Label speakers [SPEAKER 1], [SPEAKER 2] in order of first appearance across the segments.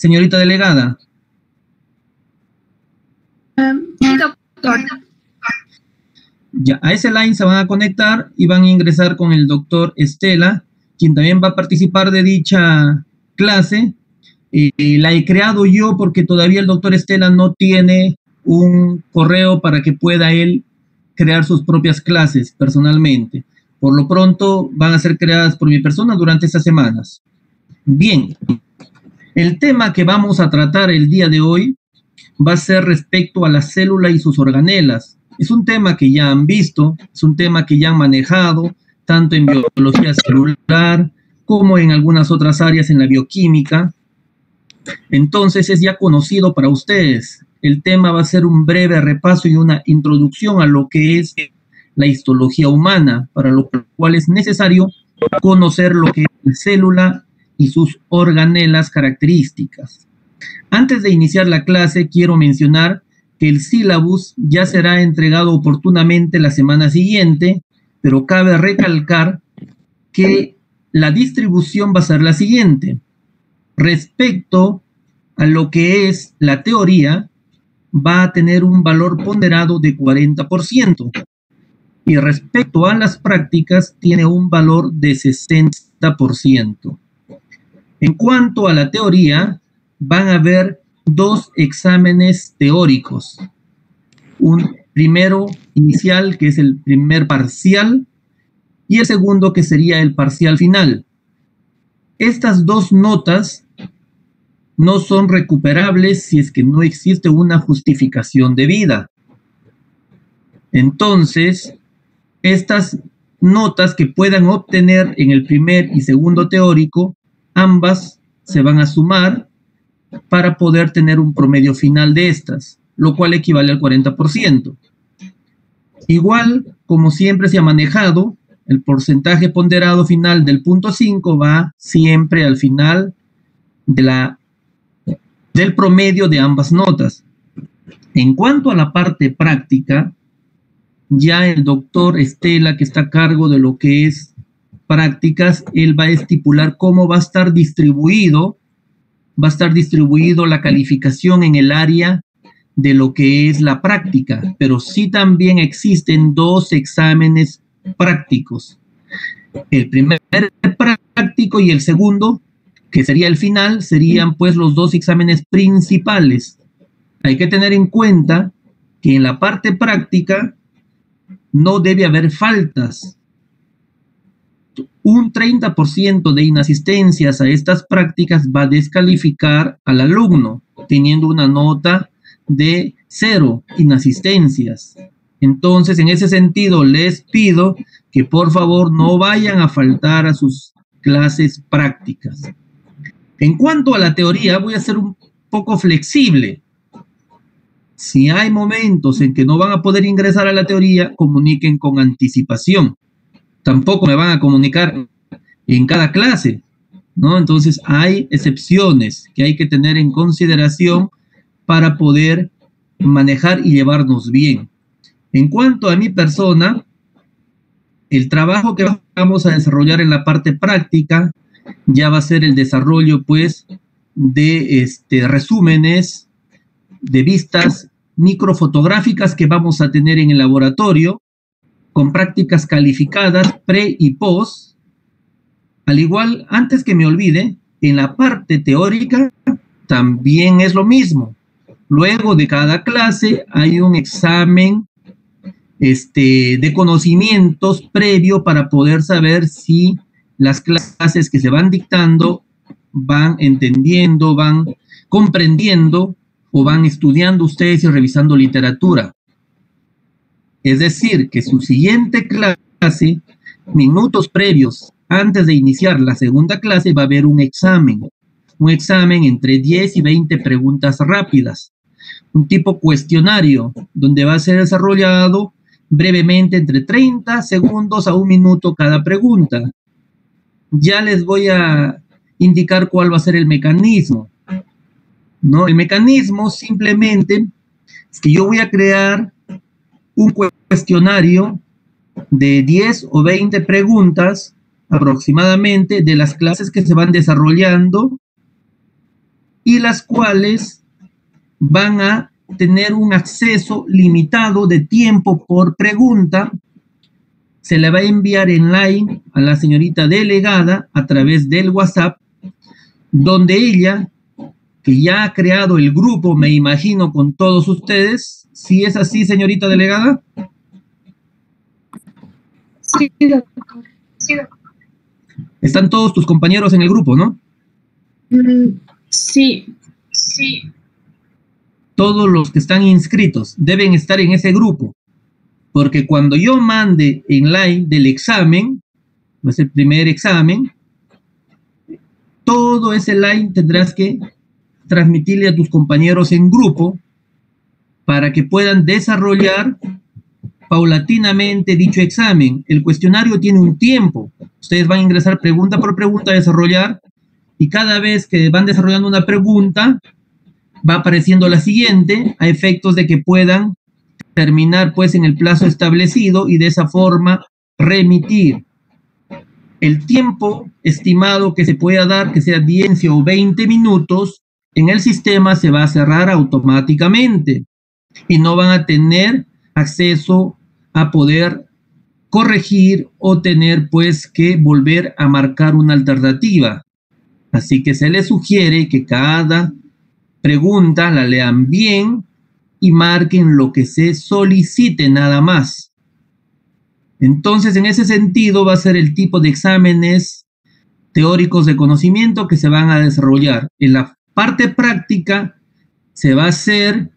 [SPEAKER 1] señorita delegada?
[SPEAKER 2] Sí, doctor.
[SPEAKER 1] Ya, a ese line se van a conectar y van a ingresar con el doctor Estela, quien también va a participar de dicha clase. La he creado yo porque todavía el doctor Estela no tiene un correo para que pueda él crear sus propias clases personalmente. Por lo pronto van a ser creadas por mi persona durante estas semanas. Bien, el tema que vamos a tratar el día de hoy va a ser respecto a la célula y sus organelas. Es un tema que ya han visto, es un tema que ya han manejado, tanto en biología celular como en algunas otras áreas en la bioquímica. Entonces es ya conocido para ustedes. El tema va a ser un breve repaso y una introducción a lo que es la histología humana, para lo cual es necesario conocer lo que es la célula y sus organelas características. Antes de iniciar la clase, quiero mencionar que el sílabus ya será entregado oportunamente la semana siguiente, pero cabe recalcar que la distribución va a ser la siguiente. Respecto a lo que es la teoría, va a tener un valor ponderado de 40%. Y respecto a las prácticas, tiene un valor de 60%. En cuanto a la teoría, van a haber dos exámenes teóricos. Un primero inicial, que es el primer parcial, y el segundo, que sería el parcial final. Estas dos notas no son recuperables si es que no existe una justificación debida. Entonces, estas notas que puedan obtener en el primer y segundo teórico, ambas se van a sumar para poder tener un promedio final de estas, lo cual equivale al 40%. Igual, como siempre se ha manejado, el porcentaje ponderado final del punto 5 va siempre al final del promedio de ambas notas. En cuanto a la parte práctica, ya el doctor Estela, que está a cargo de lo que es prácticas, él va a estipular cómo va a estar distribuido la calificación en el área de lo que es la práctica, pero sí también existen dos exámenes prácticos. El primer práctico y el segundo, que sería el final, serían pues los dos exámenes principales. Hay que tener en cuenta que en la parte práctica no debe haber faltas. Un 30% de inasistencias a estas prácticas va a descalificar al alumno, teniendo una nota de 0 inasistencias. Entonces, en ese sentido, les pido que por favor no vayan a faltar a sus clases prácticas. En cuanto a la teoría, voy a ser un poco flexible. Si hay momentos en que no van a poder ingresar a la teoría, comuniquen con anticipación. Tampoco me van a comunicar en cada clase, ¿no? Entonces hay excepciones que hay que tener en consideración para poder manejar y llevarnos bien. En cuanto a mi persona, el trabajo que vamos a desarrollar en la parte práctica ya va a ser el desarrollo, pues, de resúmenes de vistas microfotográficas que vamos a tener en el laboratorio, con prácticas calificadas pre y post. Al igual, antes que me olvide, en la parte teórica también es lo mismo. Luego de cada clase hay un examen de conocimientos previo para poder saber si las clases que se van dictando van entendiendo, van comprendiendo o van estudiando ustedes y revisando literatura. Es decir, que su siguiente clase, minutos previos antes de iniciar la segunda clase, va a haber un examen entre 10 y 20 preguntas rápidas, un tipo cuestionario, donde va a ser desarrollado brevemente entre 30 segundos a 1 minuto cada pregunta. Ya les voy a indicar cuál va a ser el mecanismo, ¿no? El mecanismo simplemente es que yo voy a crear un cuestionario de 10 o 20 preguntas aproximadamente de las clases que se van desarrollando y las cuales van a tener un acceso limitado de tiempo por pregunta. Se le va a enviar en line a la señorita delegada a través del WhatsApp, donde ella, que ya ha creado el grupo, me imagino, con todos ustedes. ¿Sí es así, señorita delegada?
[SPEAKER 2] Sí, doctor. Sí, doctor.
[SPEAKER 1] Están todos tus compañeros en el grupo, ¿no?
[SPEAKER 2] Sí.
[SPEAKER 1] Todos los que están inscritos deben estar en ese grupo, porque cuando yo mande en line del examen, va a ser el primer examen, todo ese line tendrás que transmitirle a tus compañeros en grupo para que puedan desarrollar paulatinamente dicho examen. El cuestionario tiene un tiempo. Ustedes van a ingresar pregunta por pregunta a desarrollar, y cada vez que van desarrollando una pregunta, va apareciendo la siguiente, a efectos de que puedan terminar pues en el plazo establecido y de esa forma remitir. El tiempo estimado que se pueda dar, que sea 10 o 20 minutos, en el sistema se va a cerrar automáticamente y no van a tener acceso a poder corregir o tener pues que volver a marcar una alternativa. Así que se les sugiere que cada pregunta la lean bien y marquen lo que se solicite nada más. Entonces, en ese sentido, va a ser el tipo de exámenes teóricos de conocimiento que se van a desarrollar. En la parte práctica se va a hacer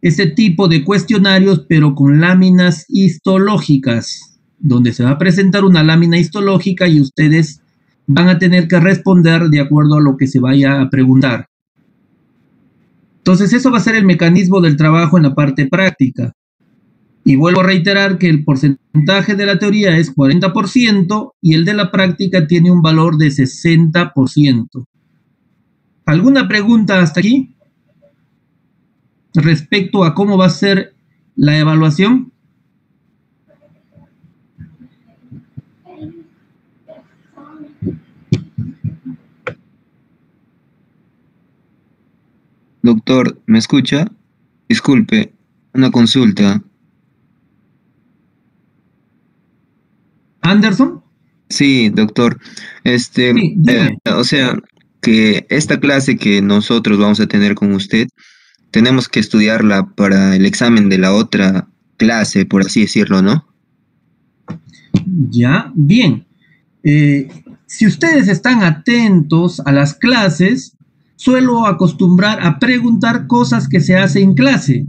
[SPEAKER 1] este tipo de cuestionarios, pero con láminas histológicas, donde se va a presentar una lámina histológica y ustedes van a tener que responder de acuerdo a lo que se vaya a preguntar. Entonces, eso va a ser el mecanismo del trabajo en la parte práctica. Y vuelvo a reiterar que el porcentaje de la teoría es 40% y el de la práctica tiene un valor de 60%. ¿Alguna pregunta hasta aquí respecto a cómo va a ser la evaluación?
[SPEAKER 3] Doctor, ¿me escucha? Disculpe, una consulta.
[SPEAKER 1] ¿Anderson?
[SPEAKER 3] Sí, doctor.
[SPEAKER 1] Sí, dime.
[SPEAKER 3] O sea, que esta clase que nosotros vamos a tener con usted, tenemos que estudiarla para el examen de la otra clase, por así decirlo, ¿no?
[SPEAKER 1] Ya, bien. Si ustedes están atentos a las clases, suelo acostumbrar a preguntar cosas que se hacen en clase.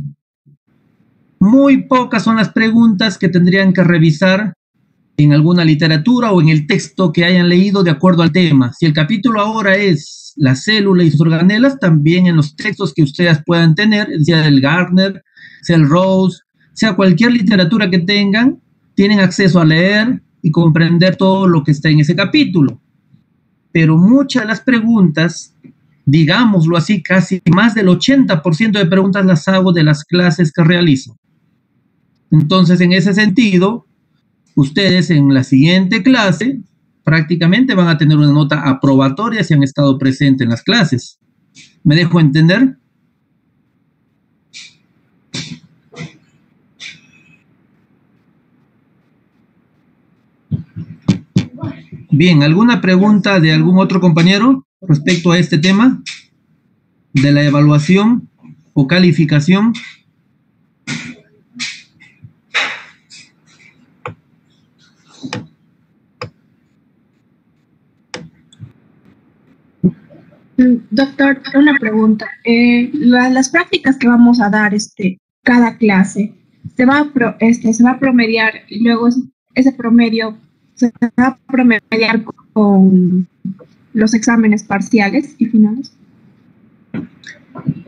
[SPEAKER 1] Muy pocas son las preguntas que tendrían que revisar en alguna literatura o en el texto que hayan leído de acuerdo al tema. Si el capítulo ahora es la célula y sus organelas, también en los textos que ustedes puedan tener, sea el Gardner, sea el Rose, sea cualquier literatura que tengan, tienen acceso a leer y comprender todo lo que está en ese capítulo. Pero muchas de las preguntas, digámoslo así, casi más del 80% de preguntas las hago de las clases que realizo. Entonces, en ese sentido, ustedes en la siguiente clase prácticamente van a tener una nota aprobatoria si han estado presentes en las clases. ¿Me dejo entender? Bien, ¿alguna pregunta de algún otro compañero respecto a este tema de la evaluación o calificación?
[SPEAKER 2] Doctor, una pregunta. Las prácticas que vamos a dar cada clase, se va a promediar y luego ese promedio se va a promediar con los exámenes parciales y finales.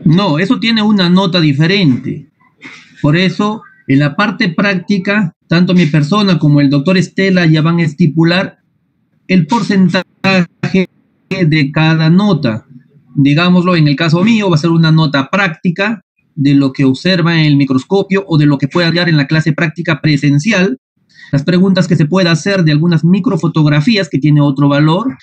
[SPEAKER 1] No, eso tiene una nota diferente. Por eso, en la parte práctica, tanto mi persona como el doctor Estela ya van a estipular el porcentaje de cada nota. Digámoslo, en el caso mío, va a ser una nota práctica de lo que observa en el microscopio o de lo que puede hablar en la clase práctica presencial. Las preguntas que se pueda hacer de algunas microfotografías que tiene otro valor.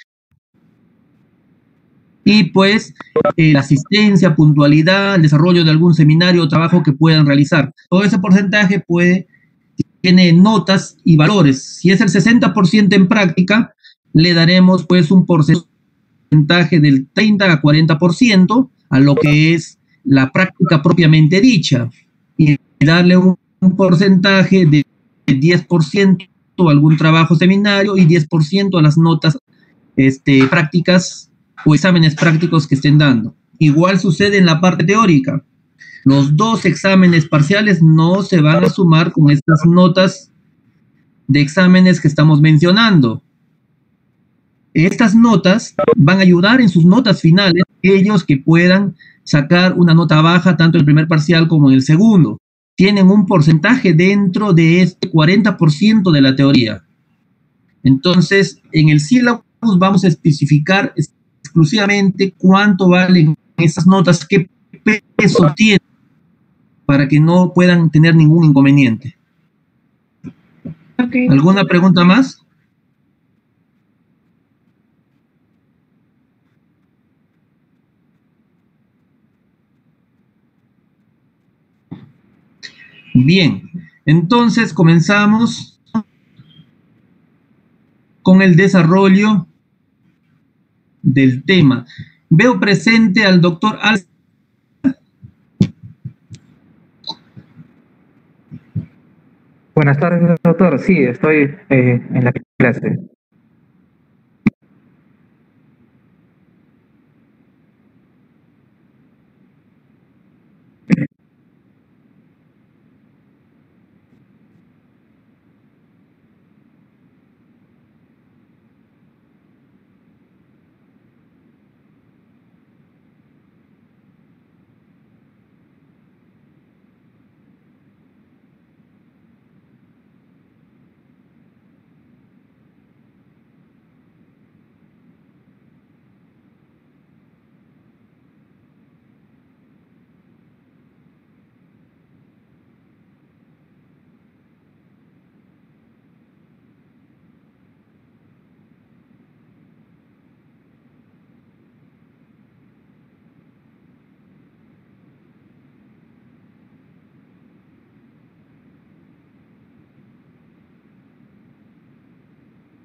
[SPEAKER 1] y pues la asistencia, puntualidad, el desarrollo de algún seminario o trabajo que puedan realizar. Todo ese porcentaje tiene notas y valores. Si es el 60% en práctica, le daremos pues un porcentaje del 30 a 40% a lo que es la práctica propiamente dicha, y darle un porcentaje de 10% a algún trabajo seminario y 10% a las notas prácticas o exámenes prácticos que estén dando. Igual sucede en la parte teórica. Los dos exámenes parciales no se van a sumar con estas notas de exámenes que estamos mencionando. Estas notas van a ayudar en sus notas finales ellos que puedan sacar una nota baja tanto en el primer parcial como en el segundo. Tienen un porcentaje dentro de este 40% de la teoría. Entonces, en el sílabus vamos a especificar exclusivamente cuánto valen esas notas, qué peso tienen, para que no puedan tener ningún inconveniente.
[SPEAKER 2] Okay.
[SPEAKER 1] ¿Alguna pregunta más? Bien, entonces comenzamos con el desarrollo del tema. Veo presente al doctor Al.
[SPEAKER 4] Buenas tardes, doctor. Sí, estoy en la clase.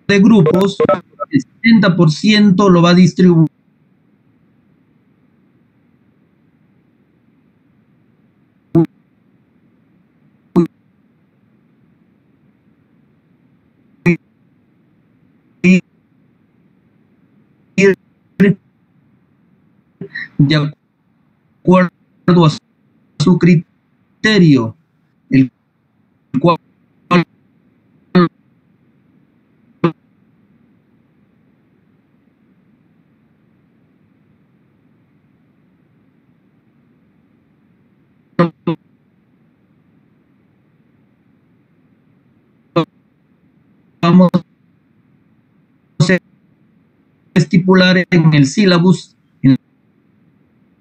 [SPEAKER 1] De grupos, el 70% lo va a distribuir de acuerdo a su criterio, el cual vamos a estipular en el sílabus en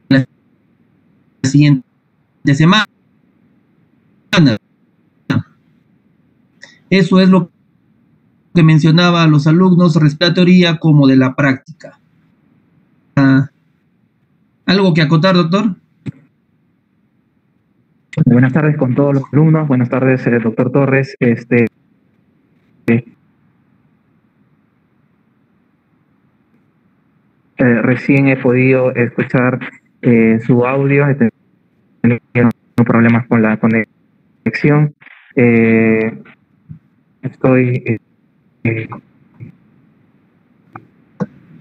[SPEAKER 1] la siguiente semana. Eso es lo que mencionaba a los alumnos respecto a la teoría como de la práctica. ¿Algo que acotar, doctor?
[SPEAKER 4] Buenas tardes con todos los alumnos. Buenas tardes, doctor Torres. Recién he podido escuchar su audio. He tenido problemas con la conexión. Estoy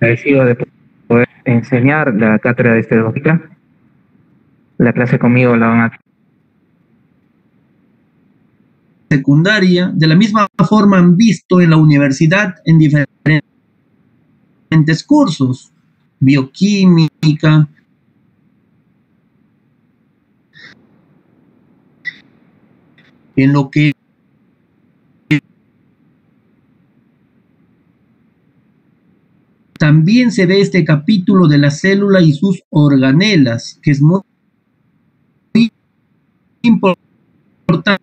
[SPEAKER 4] agradecido de poder enseñar la cátedra de estadística. La clase conmigo la van a
[SPEAKER 1] secundaria, de la misma forma han visto en la universidad en diferentes cursos, bioquímica, en lo que también se ve este capítulo de la célula y sus organelas, que es muy importante,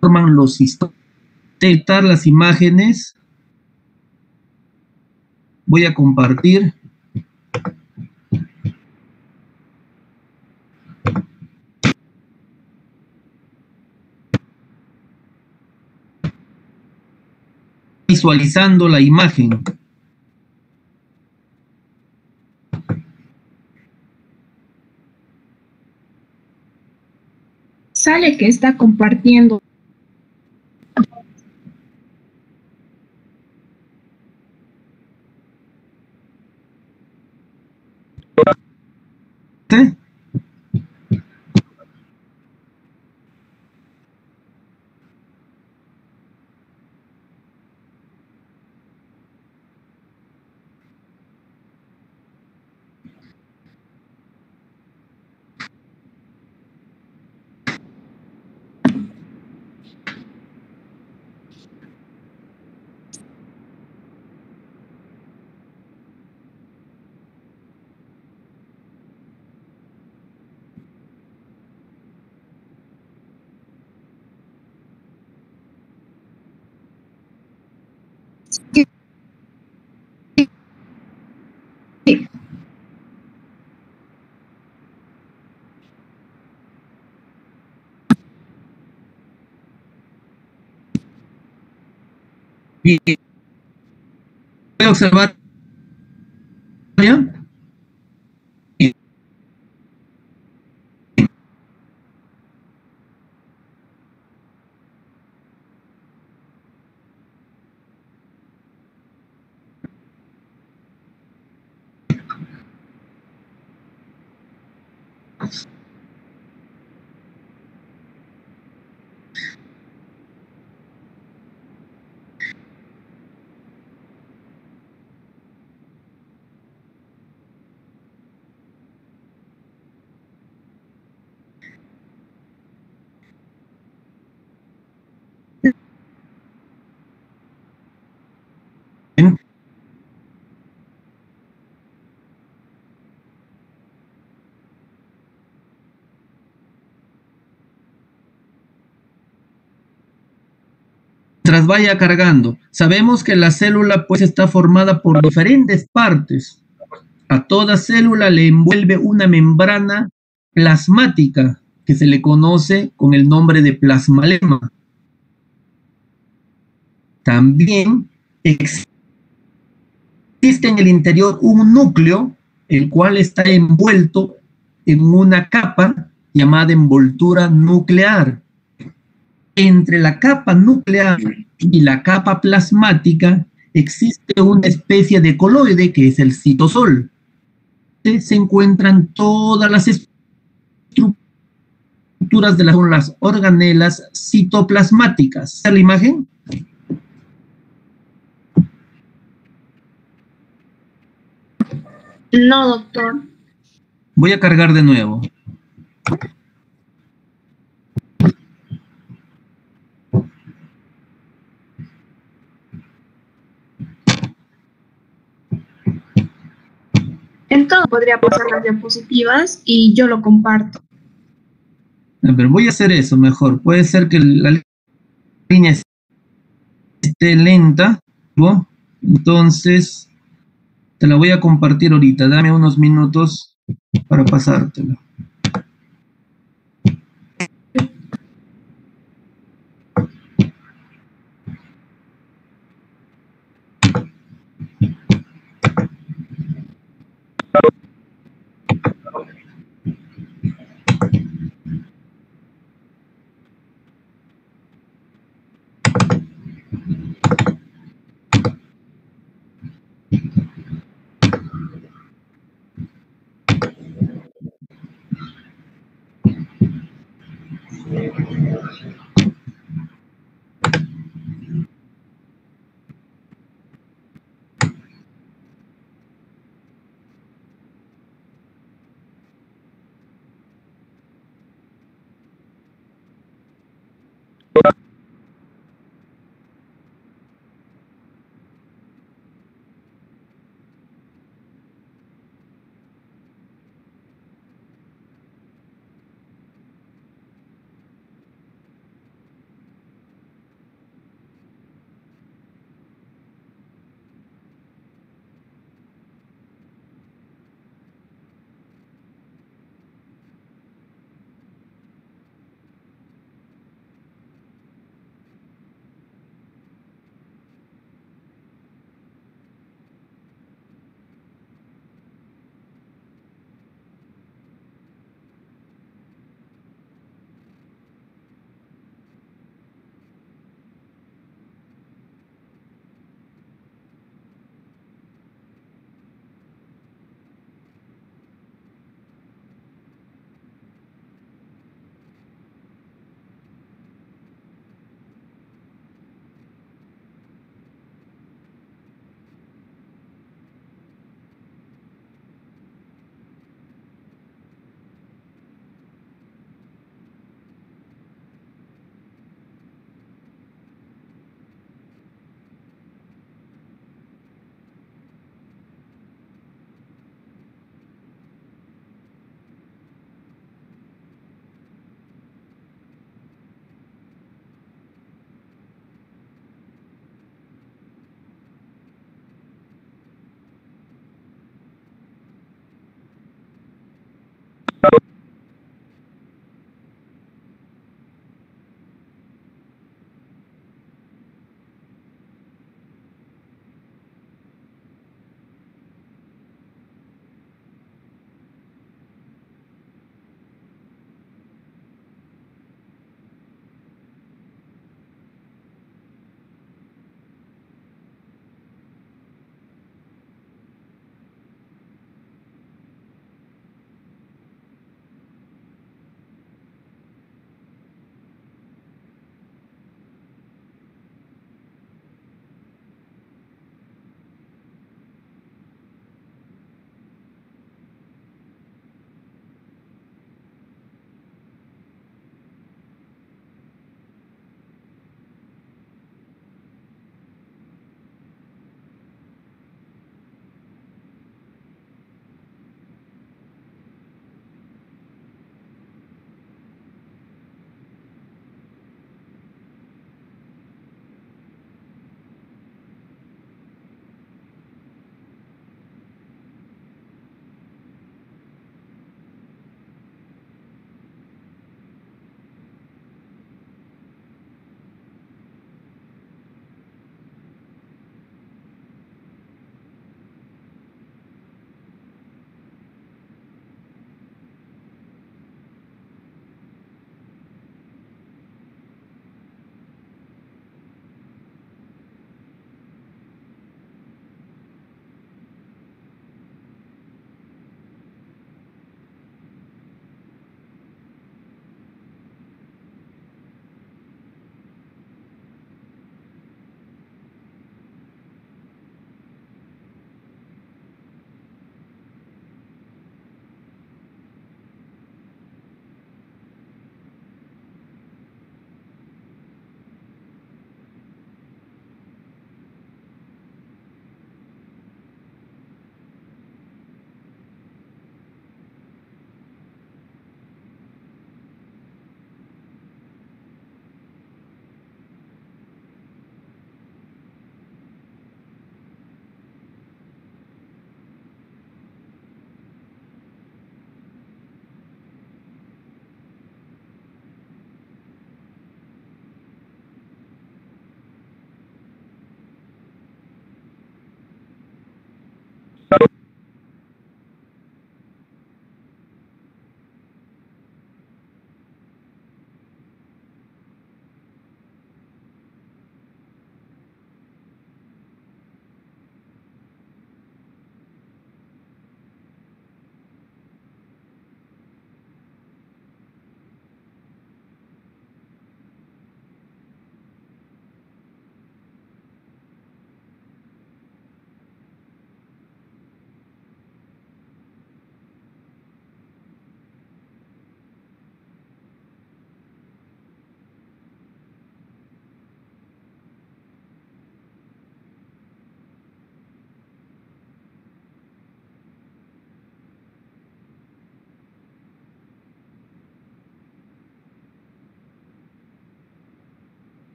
[SPEAKER 1] forman los sistemas, detectar las imágenes Voy a compartir. Visualizando la imagen.
[SPEAKER 2] Sale que está compartiendo.
[SPEAKER 1] ¿Sí? Bien. ¿Puede observar? ¿Ya? Bien. Mientras vaya cargando, sabemos que la célula pues está formada por diferentes partes. A toda célula le envuelve una membrana plasmática que se le conoce con el nombre de plasmalema. También existe en el interior un núcleo, el cual está envuelto en una capa llamada envoltura nuclear. Entre la capa nuclear y la capa plasmática existe una especie de coloide que es el citosol. Se encuentran todas las estructuras de las organelas citoplasmáticas. ¿Está la imagen?
[SPEAKER 2] No, doctor.
[SPEAKER 1] Voy a cargar de nuevo.
[SPEAKER 2] Entonces podría pasar las diapositivas y yo lo comparto.
[SPEAKER 1] A ver, voy a hacer eso mejor. Puede ser que la línea esté lenta, ¿no? Entonces te la voy a compartir ahorita. Dame unos minutos para pasártela.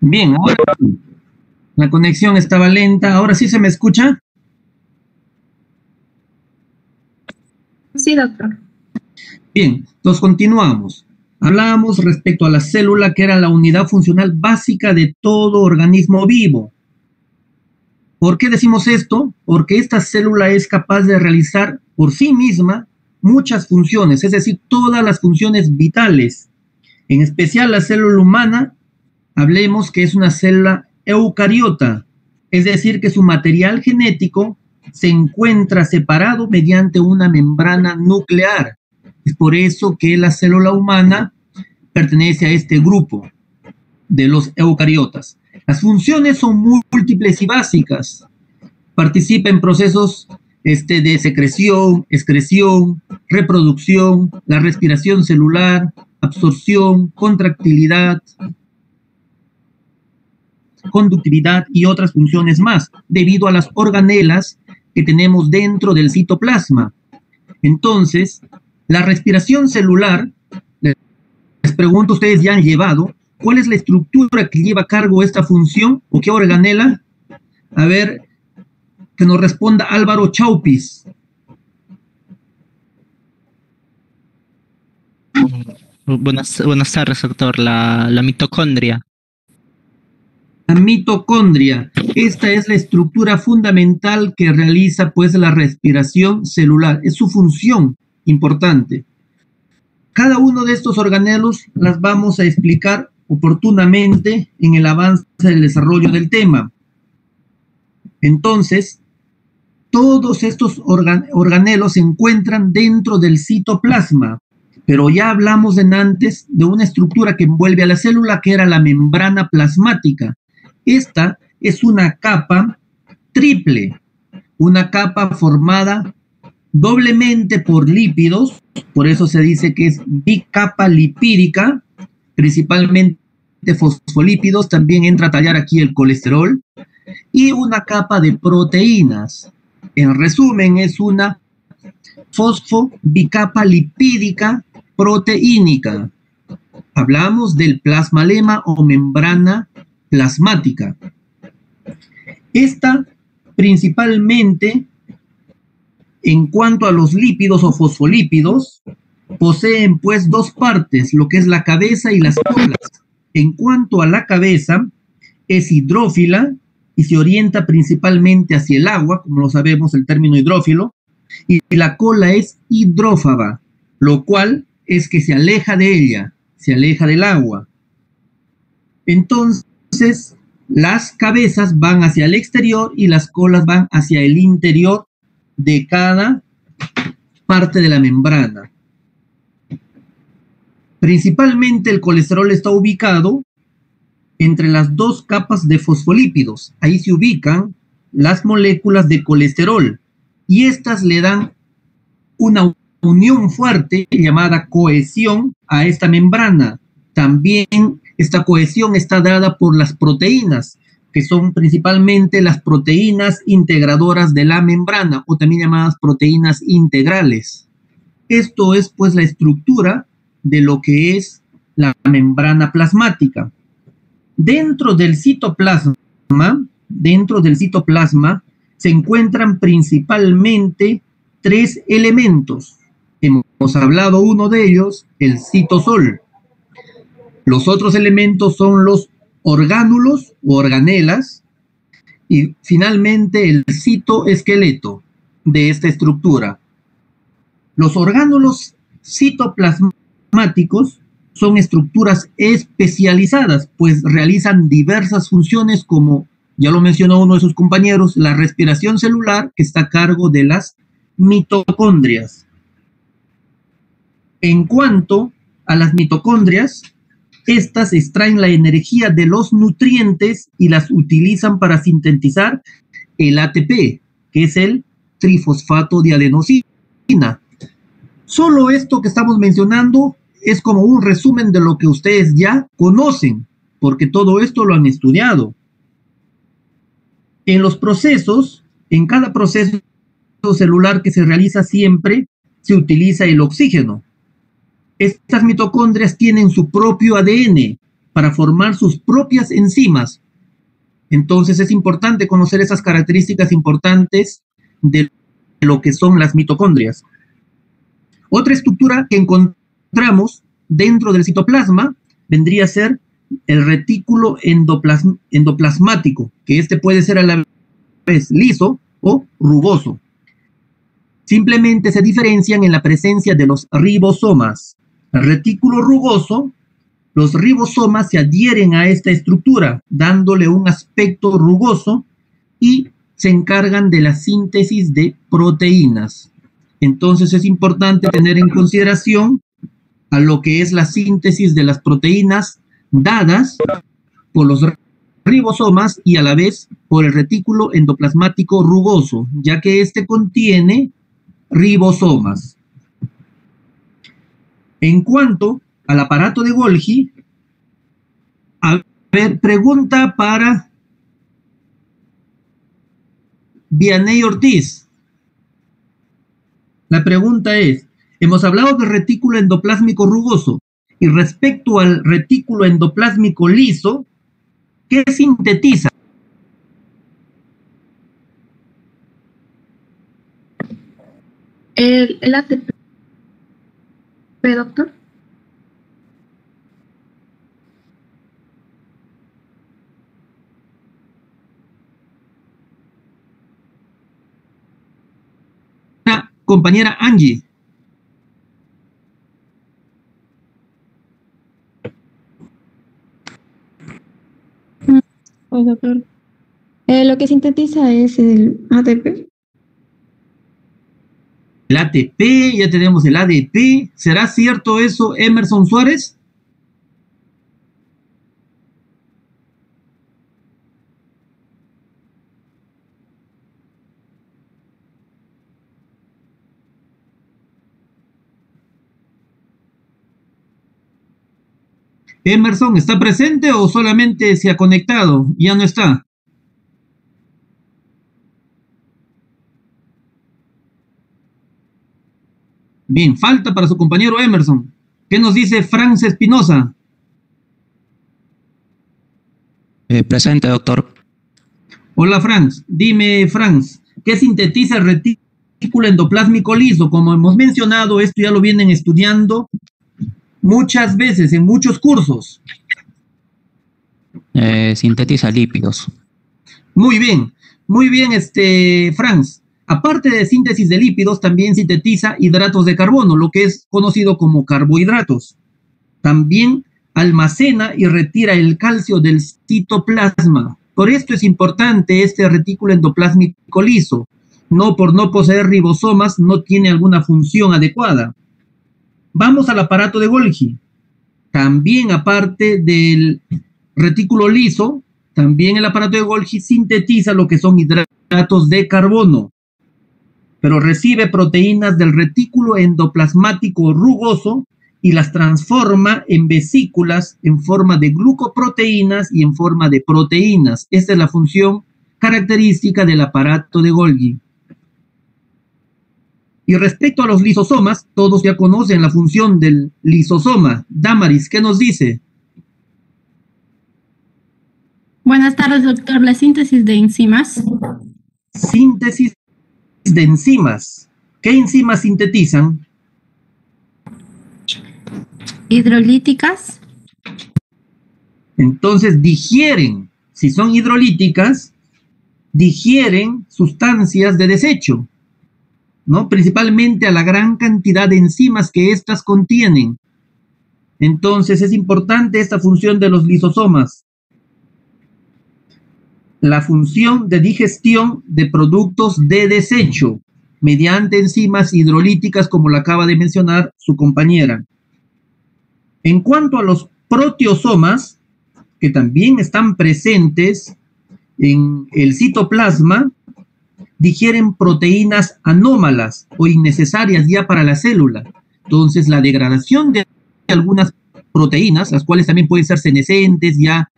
[SPEAKER 1] Bien, ahora la conexión estaba lenta. ¿Ahora sí se me escucha?
[SPEAKER 2] Sí, doctor.
[SPEAKER 1] Bien, entonces continuamos. Hablábamos respecto a la célula, que era la unidad funcional básica de todo organismo vivo. ¿Por qué decimos esto? Porque esta célula es capaz de realizar por sí misma muchas funciones, es decir, todas las funciones vitales. En especial la célula humana, hablemos que es una célula eucariota, es decir, que su material genético se encuentra separado mediante una membrana nuclear. Es por eso que la célula humana pertenece a este grupo de los eucariotas. Las funciones son múltiples y básicas. Participa en procesos de secreción, excreción, reproducción, la respiración celular, absorción, contractilidad, conductividad y otras funciones más, debido a las organelas que tenemos dentro del citoplasma. Entonces, la respiración celular, les pregunto, ustedes ya han llevado, ¿cuál es la estructura que lleva a cargo esta función o qué organela? A ver, que nos responda Álvaro Chaupis.
[SPEAKER 5] Buenas tardes, doctor. La mitocondria.
[SPEAKER 1] La mitocondria, esta es la estructura fundamental que realiza pues la respiración celular, es su función importante. Cada uno de estos organelos las vamos a explicar oportunamente en el avance del desarrollo del tema. Entonces, todos estos organelos se encuentran dentro del citoplasma, pero ya hablamos antes de una estructura que envuelve a la célula, que era la membrana plasmática. Esta es una capa triple, una capa formada doblemente por lípidos, por eso se dice que es bicapa lipídica, principalmente fosfolípidos, también entra a tallar aquí el colesterol, y una capa de proteínas. En resumen, es una fosfobicapa lipídica proteínica. Hablamos del plasmalema o membrana plasmática. Esta principalmente, en cuanto a los lípidos o fosfolípidos, poseen pues dos partes, lo que es la cabeza y las colas. En cuanto a la cabeza, es hidrófila y se orienta principalmente hacia el agua, como lo sabemos el término hidrófilo, y la cola es hidrófaba, lo cual es que se aleja de ella, se aleja del agua. Entonces, las cabezas van hacia el exterior y las colas van hacia el interior de cada parte de la membrana. Principalmente el colesterol está ubicado entre las dos capas de fosfolípidos. Ahí se ubican las moléculas de colesterol y estas le dan una unión fuerte llamada cohesión a esta membrana. También esta cohesión está dada por las proteínas, que son principalmente las proteínas integradoras de la membrana, o también llamadas proteínas integrales. Esto es pues la estructura de lo que es la membrana plasmática. Dentro del citoplasma se encuentran principalmente tres elementos. Hemos hablado uno de ellos, el citosol. Los otros elementos son los orgánulos o organelas y finalmente el citoesqueleto de esta estructura. Los orgánulos citoplasmáticos son estructuras especializadas, pues realizan diversas funciones como, ya lo mencionó uno de sus compañeros, la respiración celular, que está a cargo de las mitocondrias. En cuanto a las mitocondrias, estas extraen la energía de los nutrientes y las utilizan para sintetizar el ATP, que es el trifosfato de adenosina. Solo esto que estamos mencionando es como un resumen de lo que ustedes ya conocen, porque todo esto lo han estudiado. En los procesos en cada proceso celular que se realiza siempre se utiliza el oxígeno. Estas mitocondrias tienen su propio ADN para formar sus propias enzimas. Entonces es importante conocer esas características importantes de lo que son las mitocondrias. Otra estructura que encontramos dentro del citoplasma vendría a ser el retículo endoplasmático, que este puede ser a la vez liso o rugoso. Simplemente se diferencian en la presencia de los ribosomas. El retículo rugoso, los ribosomas se adhieren a esta estructura, dándole un aspecto rugoso y se encargan de la síntesis de proteínas. Entonces es importante tener en consideración a lo que es la síntesis de las proteínas dadas por los ribosomas y a la vez por el retículo endoplasmático rugoso, ya que este contiene ribosomas. En cuanto al aparato de Golgi, a ver, pregunta para Vianney Ortiz. La pregunta es, hemos hablado del retículo endoplásmico rugoso y respecto al retículo endoplásmico liso, ¿qué sintetiza?
[SPEAKER 2] El ATP, doctor.
[SPEAKER 1] Compañera Angie.
[SPEAKER 6] Doctor. Lo que sintetiza es el ATP.
[SPEAKER 1] El ATP, ya tenemos el ADP. ¿Será cierto eso, Emerson Suárez? Emerson, ¿está presente o solamente se ha conectado? Ya no está. Bien, falta para su compañero Emerson. ¿Qué nos dice Franz Espinosa?
[SPEAKER 7] Presente, doctor.
[SPEAKER 1] Hola, Franz. Dime, Franz, ¿qué sintetiza el retículo endoplásmico liso? Como hemos mencionado, esto ya lo vienen estudiando muchas veces en muchos cursos.
[SPEAKER 7] Sintetiza lípidos.
[SPEAKER 1] Muy bien, Franz. Aparte de síntesis de lípidos, también sintetiza hidratos de carbono, lo que es conocido como carbohidratos. También almacena y retira el calcio del citoplasma. Por esto es importante este retículo endoplásmico liso. No por no poseer ribosomas, no tiene alguna función adecuada. Vamos al aparato de Golgi. También, aparte del retículo liso, también el aparato de Golgi sintetiza lo que son hidratos de carbono, pero recibe proteínas del retículo endoplasmático rugoso y las transforma en vesículas en forma de glucoproteínas y en forma de proteínas. Esta es la función característica del aparato de Golgi. Y respecto a los lisosomas, todos ya conocen la función del lisosoma. Damaris, ¿qué nos dice?
[SPEAKER 8] Buenas tardes, doctor. La síntesis de enzimas.
[SPEAKER 1] Síntesis de enzimas. ¿Qué enzimas sintetizan?
[SPEAKER 8] Hidrolíticas.
[SPEAKER 1] Entonces digieren. Si son hidrolíticas, digieren sustancias de desecho, ¿no? Principalmente a la gran cantidad de enzimas que éstas contienen. Entonces es importante esta función de los lisosomas. La función de digestión de productos de desecho mediante enzimas hidrolíticas, como lo acaba de mencionar su compañera. En cuanto a los proteosomas, que también están presentes en el citoplasma, digieren proteínas anómalas o innecesarias ya para la célula. Entonces, la degradación de algunas proteínas, las cuales también pueden ser senescentes, ya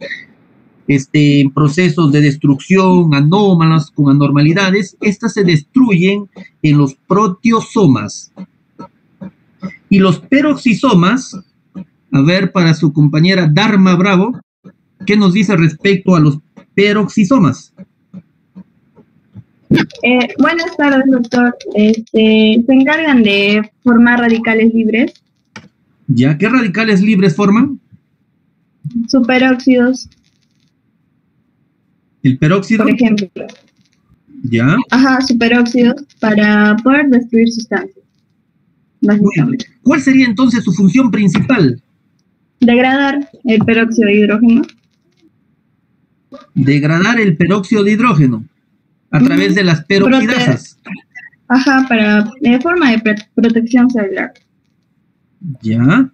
[SPEAKER 1] en procesos de destrucción anómalas, con anormalidades, estas se destruyen en los proteosomas. Y los peroxisomas, a ver, para su compañera Dharma Bravo, ¿qué nos dice respecto a los peroxisomas?
[SPEAKER 2] Buenas tardes, doctor. Se encargan de formar radicales libres,
[SPEAKER 1] ¿Ya qué radicales libres forman?
[SPEAKER 2] superóxidos,
[SPEAKER 1] El peróxido,
[SPEAKER 2] por ejemplo.
[SPEAKER 1] ¿ya?
[SPEAKER 2] Ajá, superóxidos para poder destruir sustancias,
[SPEAKER 1] Muy bien.
[SPEAKER 2] básicamente.
[SPEAKER 1] ¿Cuál sería entonces su función principal?
[SPEAKER 2] Degradar el peróxido de hidrógeno.
[SPEAKER 1] Degradar el peróxido de hidrógeno a través de las peroxidasas.
[SPEAKER 2] Ajá, para forma de protección celular.
[SPEAKER 1] ¿Ya?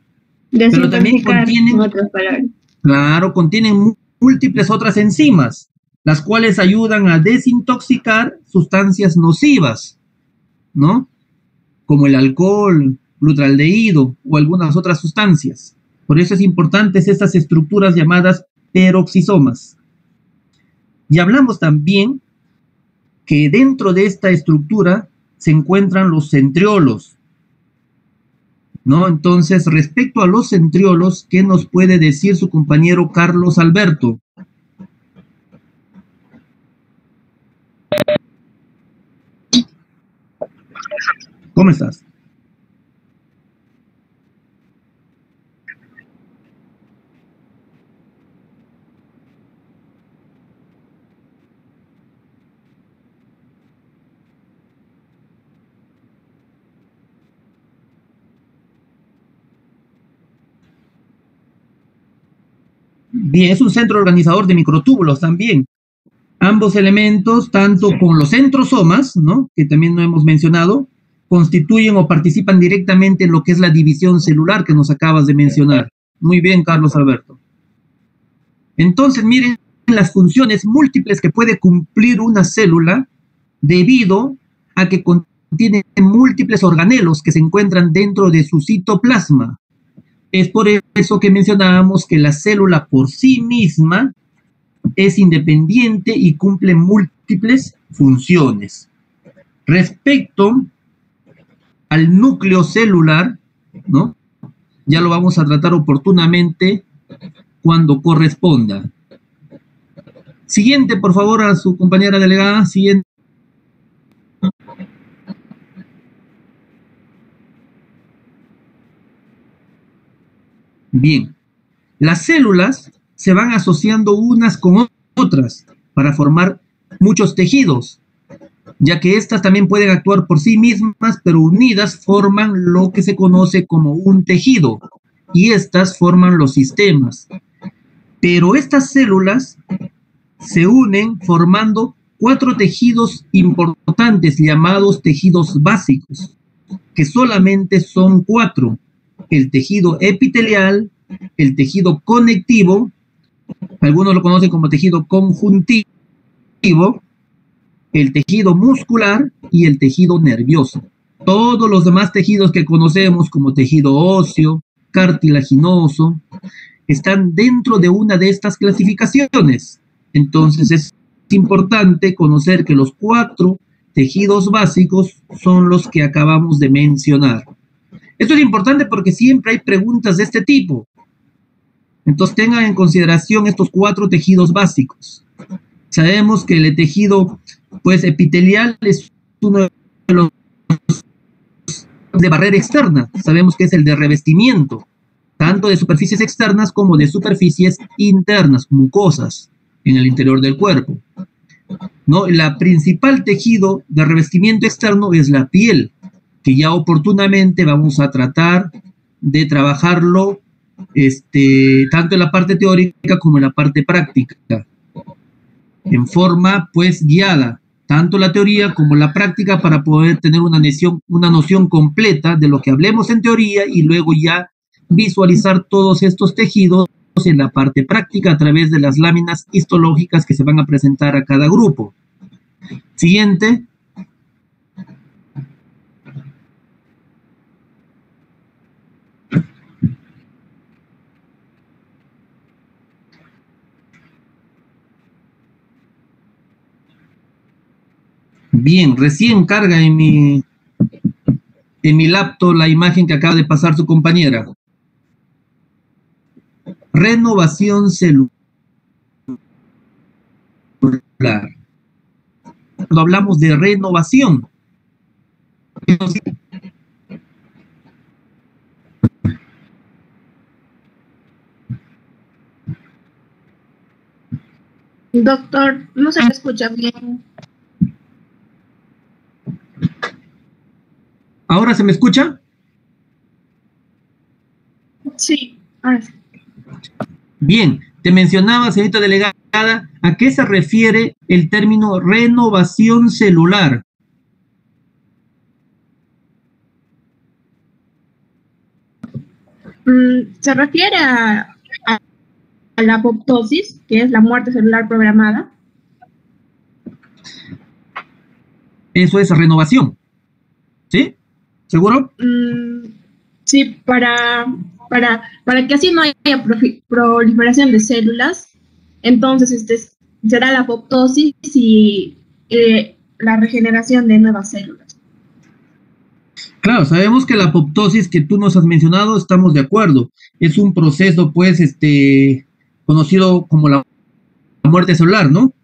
[SPEAKER 1] Pero también
[SPEAKER 2] Desintoxicar,
[SPEAKER 1] contienen,
[SPEAKER 2] en otras palabras.
[SPEAKER 1] claro, contienen múltiples otras enzimas, las cuales ayudan a desintoxicar sustancias nocivas, ¿no? Como el alcohol, glutaldehído o algunas otras sustancias. Por eso es importantes estas estructuras llamadas peroxisomas. Y hablamos también que dentro de esta estructura se encuentran los centriolos, ¿no? Entonces, respecto a los centriolos, ¿qué nos puede decir su compañero Carlos Alberto? ¿Cómo estás? Bien, es un centro organizador de microtúbulos también. Ambos elementos, tanto con los centrosomas, ¿no?, que también no hemos mencionado, constituyen o participan directamente en lo que es la división celular que nos acabas de mencionar. Muy bien, Carlos Alberto. Entonces, miren las funciones múltiples que puede cumplir una célula debido a que contiene múltiples organelos que se encuentran dentro de su citoplasma. Es por eso que mencionábamos que la célula por sí misma es independiente y cumple múltiples funciones. Respecto al núcleo celular, ¿no?, ya lo vamos a tratar oportunamente cuando corresponda. Siguiente, por favor, a su compañera delegada. Siguiente. Bien, las células se van asociando unas con otras para formar muchos tejidos, ya que estas también pueden actuar por sí mismas, pero unidas forman lo que se conoce como un tejido, y estas forman los sistemas. Pero estas células se unen formando 4 tejidos importantes llamados tejidos básicos, que solamente son 4: el tejido epitelial, el tejido conectivo, algunos lo conocen como tejido conjuntivo, el tejido muscular y el tejido nervioso. Todos los demás tejidos que conocemos como tejido óseo, cartilaginoso, están dentro de una de estas clasificaciones. Entonces es importante conocer que los 4 tejidos básicos son los que acabamos de mencionar. Esto es importante porque siempre hay preguntas de este tipo. Entonces tengan en consideración estos 4 tejidos básicos. Sabemos que el tejido, pues, epitelial es uno de los de barrera externa. Sabemos que es el de revestimiento, tanto de superficies externas como de superficies internas, mucosas, en el interior del cuerpo, ¿no? La principal tejido de revestimiento externo es la piel, que ya oportunamente vamos a tratar de trabajarlo, tanto en la parte teórica como en la parte práctica, en forma, pues, guiada, tanto la teoría como la práctica, para poder tener una noción completa de lo que hablemos en teoría y luego ya visualizar todos estos tejidos en la parte práctica a través de las láminas histológicas que se van a presentar a cada grupo. Siguiente. Bien, recién carga en mi laptop la imagen que acaba de pasar su compañera. Renovación celular. Cuando hablamos de renovación,
[SPEAKER 2] Doctor, no se me escucha bien.
[SPEAKER 1] ¿ahora se me escucha?
[SPEAKER 2] Sí, ahora sí.
[SPEAKER 1] Bien, te mencionaba, señorita delegada, ¿a qué se refiere el término renovación celular?
[SPEAKER 2] Se refiere a la apoptosis, que es la muerte celular programada.
[SPEAKER 1] Eso es renovación. ¿Sí? ¿Seguro?
[SPEAKER 2] Sí, para que así no haya proliferación de células, entonces será la apoptosis y la regeneración de nuevas células.
[SPEAKER 1] Claro, sabemos que la apoptosis que tú nos has mencionado, estamos de acuerdo. Es un proceso, pues, conocido como la muerte celular, ¿no?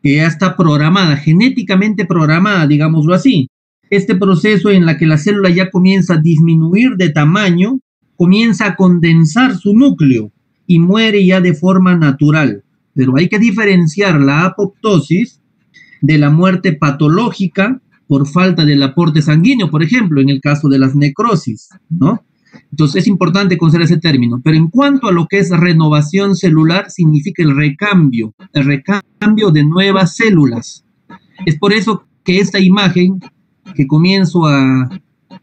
[SPEAKER 1] Que ya está programada, genéticamente programada, digámoslo así. Este proceso en la que la célula ya comienza a disminuir de tamaño, comienza a condensar su núcleo y muere ya de forma natural. Pero hay que diferenciar la apoptosis de la muerte patológica por falta del aporte sanguíneo, por ejemplo, en el caso de las necrosis, ¿no? Entonces es importante conocer ese término. Pero en cuanto a lo que es renovación celular, significa el recambio de nuevas células. Es por eso que esta imagen que comienzo a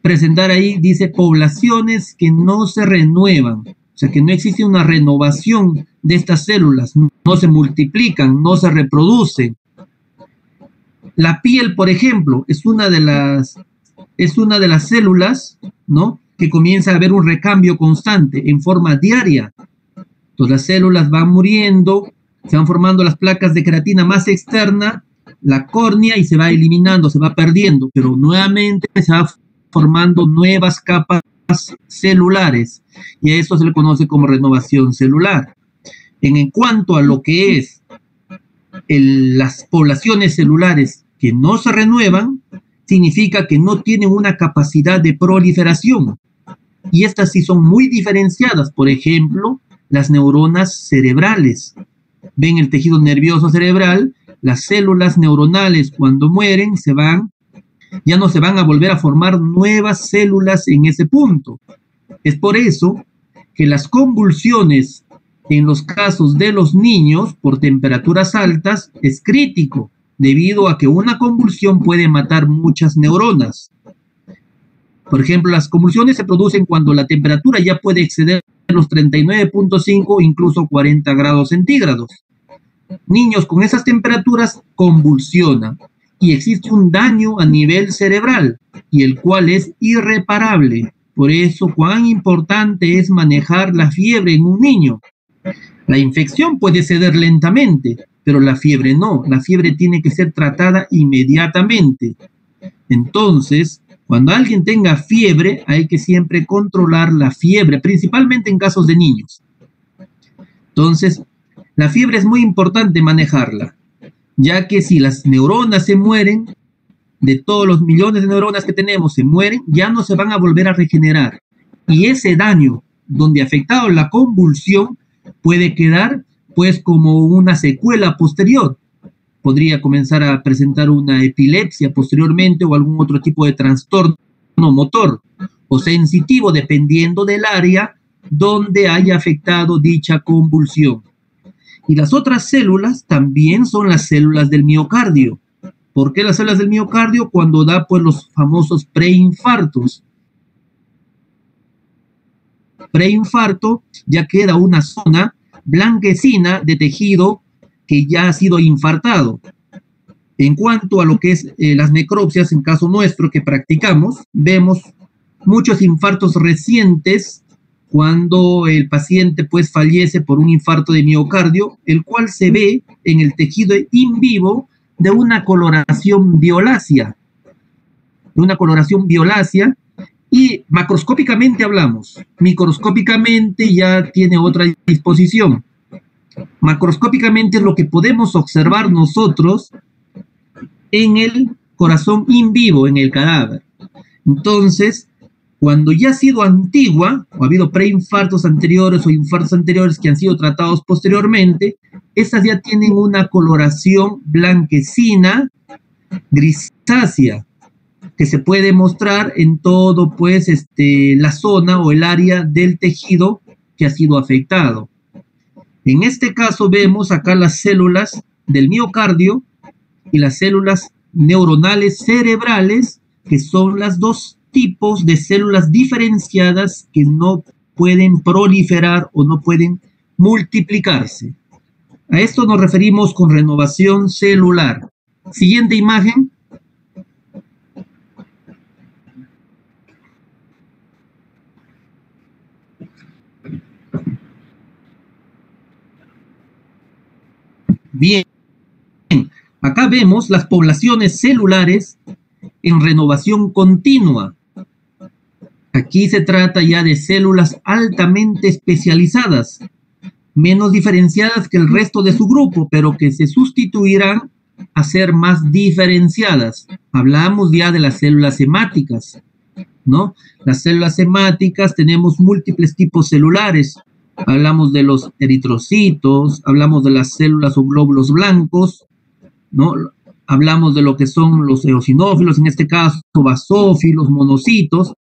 [SPEAKER 1] presentar ahí dice poblaciones que no se renuevan, o sea que no existe una renovación de estas células, no se multiplican, no se reproducen. La piel, por ejemplo, es una de las células, ¿no?, que comienza a haber un recambio constante en forma diaria. Entonces las células van muriendo, se van formando las placas de queratina más externa, la córnea, y se va eliminando, se va perdiendo, pero nuevamente se va formando nuevas capas celulares, y a eso se le conoce como renovación celular. En cuanto a lo que es las poblaciones celulares que no se renuevan, significa que no tienen una capacidad de proliferación, y estas sí son muy diferenciadas. Por ejemplo, las neuronas cerebrales. Ven el tejido nervioso cerebral, las células neuronales cuando mueren ya no se van a volver a formar nuevas células en ese punto. Es por eso que las convulsiones en los casos de los niños por temperaturas altas es crítico, debido a que una convulsión puede matar muchas neuronas. Por ejemplo, las convulsiones se producen cuando la temperatura ya puede exceder los 39.5, incluso 40 grados centígrados. Niños con esas temperaturas convulsionan y existe un daño a nivel cerebral, y el cual es irreparable. Por eso, cuán importante es manejar la fiebre en un niño. La infección puede ceder lentamente, pero la fiebre no. La fiebre tiene que ser tratada inmediatamente. Entonces, cuando alguien tenga fiebre, hay que siempre controlar la fiebre, principalmente en casos de niños. Entonces, la fiebre es muy importante manejarla, ya que si las neuronas se mueren, de todos los millones de neuronas que tenemos se mueren, ya no se van a volver a regenerar. Y ese daño, donde afectado la convulsión, puede quedar pues como una secuela posterior. Podría comenzar a presentar una epilepsia posteriormente o algún otro tipo de trastorno motor o sensitivo, dependiendo del área donde haya afectado dicha convulsión. Y las otras células también son las células del miocardio. ¿Por qué las células del miocardio? Cuando da pues los famosos preinfartos. Preinfarto, ya queda una zona blanquecina de tejido que ya ha sido infartado. En cuanto a lo que es las necropsias, en caso nuestro que practicamos, vemos muchos infartos recientes cuando el paciente pues fallece por un infarto de miocardio, el cual se ve en el tejido in vivo de una coloración violácea, y macroscópicamente hablamos. Microscópicamente ya tiene otra disposición. Macroscópicamente es lo que podemos observar nosotros en el corazón in vivo, en el cadáver. Entonces, cuando ya ha sido antigua, o ha habido preinfartos anteriores o infartos anteriores que han sido tratados posteriormente, estas ya tienen una coloración blanquecina, grisácea, que se puede mostrar en todo, pues, la zona o el área del tejido que ha sido afectado. En este caso vemos acá las células del miocardio y las células neuronales cerebrales, que son las dos tipos de células diferenciadas que no pueden proliferar o no pueden multiplicarse. A esto nos referimos con renovación celular. Siguiente imagen. Bien, acá vemos las poblaciones celulares en renovación continua. Aquí se trata ya de células altamente especializadas, menos diferenciadas que el resto de su grupo, pero que se sustituirán a ser más diferenciadas. Hablamos ya de las células hemáticas, ¿no? Las células hemáticas tenemos múltiples tipos celulares. Hablamos de los eritrocitos, hablamos de las células o glóbulos blancos, ¿no? Hablamos de lo que son los eosinófilos, en este caso basófilos, monocitos.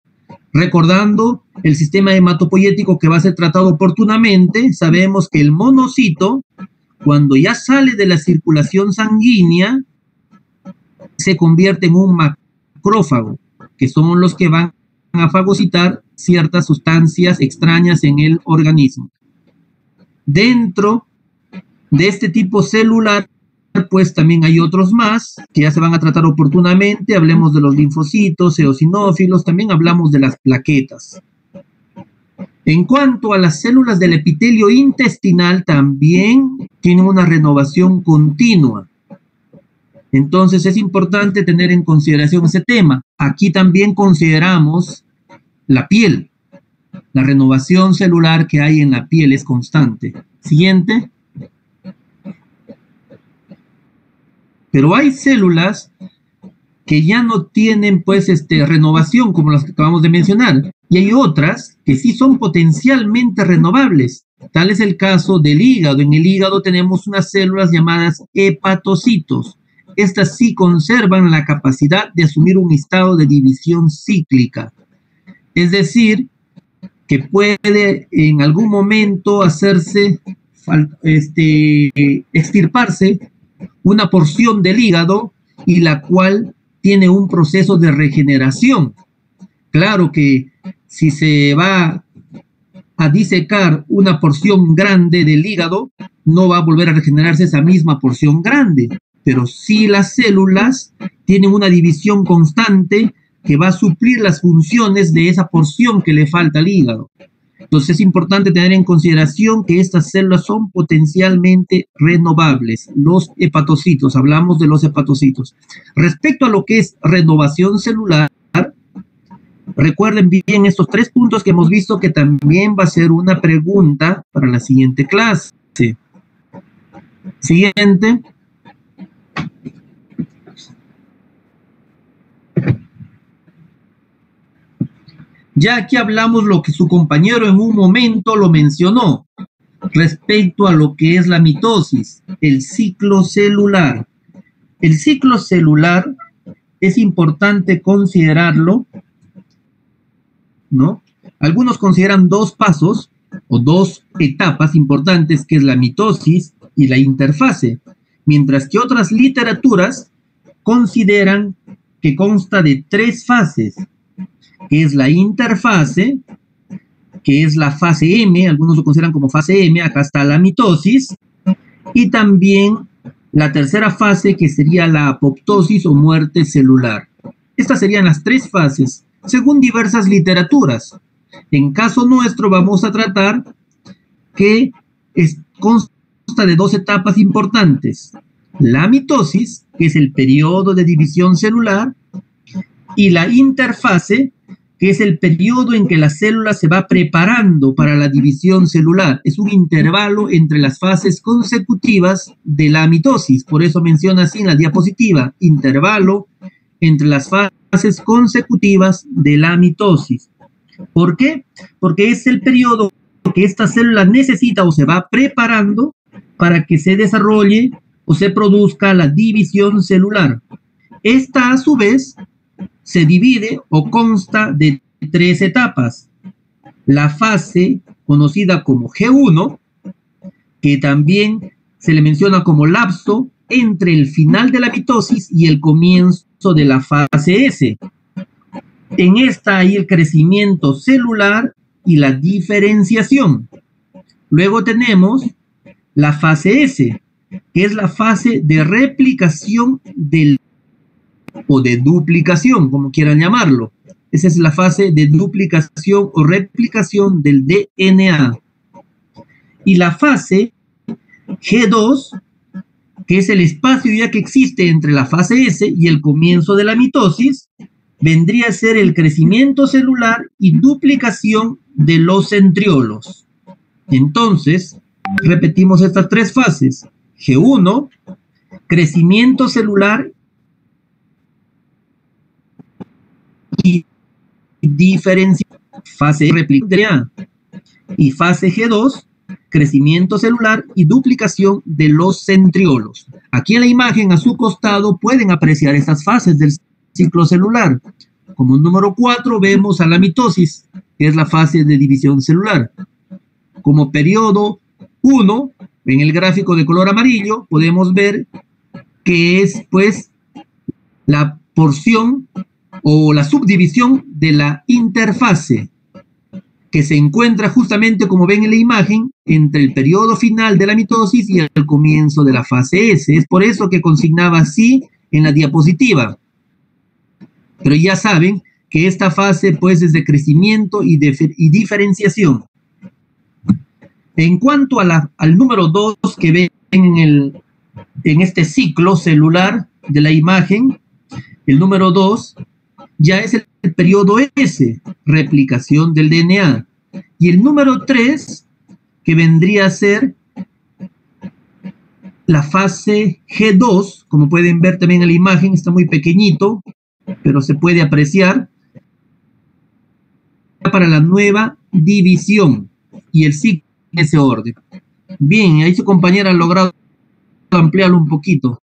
[SPEAKER 1] Recordando el sistema hematopoyético que va a ser tratado oportunamente, sabemos que el monocito, cuando ya sale de la circulación sanguínea, se convierte en un macrófago, que son los que van a fagocitar ciertas sustancias extrañas en el organismo. Dentro de este tipo celular, pues también hay otros más que ya se van a tratar oportunamente. Hablemos de los linfocitos, eosinófilos, también hablamos de las plaquetas. En cuanto a las células del epitelio intestinal, también tienen una renovación continua. Entonces es importante tener en consideración ese tema. Aquí también consideramos la piel. La renovación celular que hay en la piel es constante. Siguiente. Pero hay células que ya no tienen, pues, renovación, como las que acabamos de mencionar. Y hay otras que sí son potencialmente renovables. Tal es el caso del hígado. En el hígado tenemos unas células llamadas hepatocitos. Estas sí conservan la capacidad de asumir un estado de división cíclica. Es decir, que puede en algún momento extirparse una porción del hígado y la cual tiene un proceso de regeneración. Claro que si se va a disecar una porción grande del hígado, no va a volver a regenerarse esa misma porción grande, pero sí las células tienen una división constante que va a suplir las funciones de esa porción que le falta al hígado. Entonces es importante tener en consideración que estas células son potencialmente renovables, los hepatocitos, hablamos de los hepatocitos. Respecto a lo que es renovación celular, recuerden bien estos 3 puntos que hemos visto, que también va a ser una pregunta para la siguiente clase. Siguiente. Ya aquí hablamos lo que su compañero en un momento lo mencionó, respecto a lo que es la mitosis, el ciclo celular. El ciclo celular es importante considerarlo, ¿no? Algunos consideran 2 pasos o 2 etapas importantes, que es la mitosis y la interfase, mientras que otras literaturas consideran que consta de 3 fases, que es la interfase, que es la fase M, algunos lo consideran como fase M, acá está la mitosis, y también la tercera fase, que sería la apoptosis o muerte celular. Estas serían las 3 fases, según diversas literaturas. En caso nuestro vamos a tratar que consta de 2 etapas importantes. la mitosis, que es el periodo de división celular, y la interfase, que es el periodo en que la célula se va preparando para la división celular. Es un intervalo entre las fases consecutivas de la mitosis. Por eso menciona así en la diapositiva, intervalo entre las fases consecutivas de la mitosis. ¿Por qué? Porque es el periodo que esta célula necesita o se va preparando para que se desarrolle o se produzca la división celular. Esta, a su vez, se divide o consta de 3 etapas. La fase conocida como G1, que también se le menciona como lapso entre el final de la mitosis y el comienzo de la fase S. En esta hay el crecimiento celular y la diferenciación. Luego tenemos la fase S, que es la fase de replicación o de duplicación, como quieran llamarlo. Esa es la fase de duplicación o replicación del DNA. Y la fase G2, que es el espacio ya que existe entre la fase S y el comienzo de la mitosis, vendría a ser el crecimiento celular y duplicación de los centriolos. Entonces, repetimos estas 3 fases. G1, crecimiento celular y diferenciación. Fase replicación. Y fase G2, crecimiento celular y duplicación de los centriolos. Aquí en la imagen a su costado pueden apreciar estas fases del ciclo celular. Como número 4 vemos a la mitosis, que es la fase de división celular. Como periodo 1, en el gráfico de color amarillo, podemos ver que es pues la porción o la subdivisión de la interfase, que se encuentra justamente, como ven en la imagen, entre el periodo final de la mitosis y el comienzo de la fase S. Es por eso que consignaba así en la diapositiva. Pero ya saben que esta fase pues es de crecimiento y diferenciación. En cuanto a al número 2 que ven en este ciclo celular de la imagen, el número 2 ya es el periodo S, replicación del DNA. Y el número 3, que vendría a ser la fase G2, como pueden ver también en la imagen, está muy pequeñito, pero se puede apreciar, para la nueva división, y el ciclo en ese orden. Bien, ahí su compañera ha logrado ampliarlo un poquito.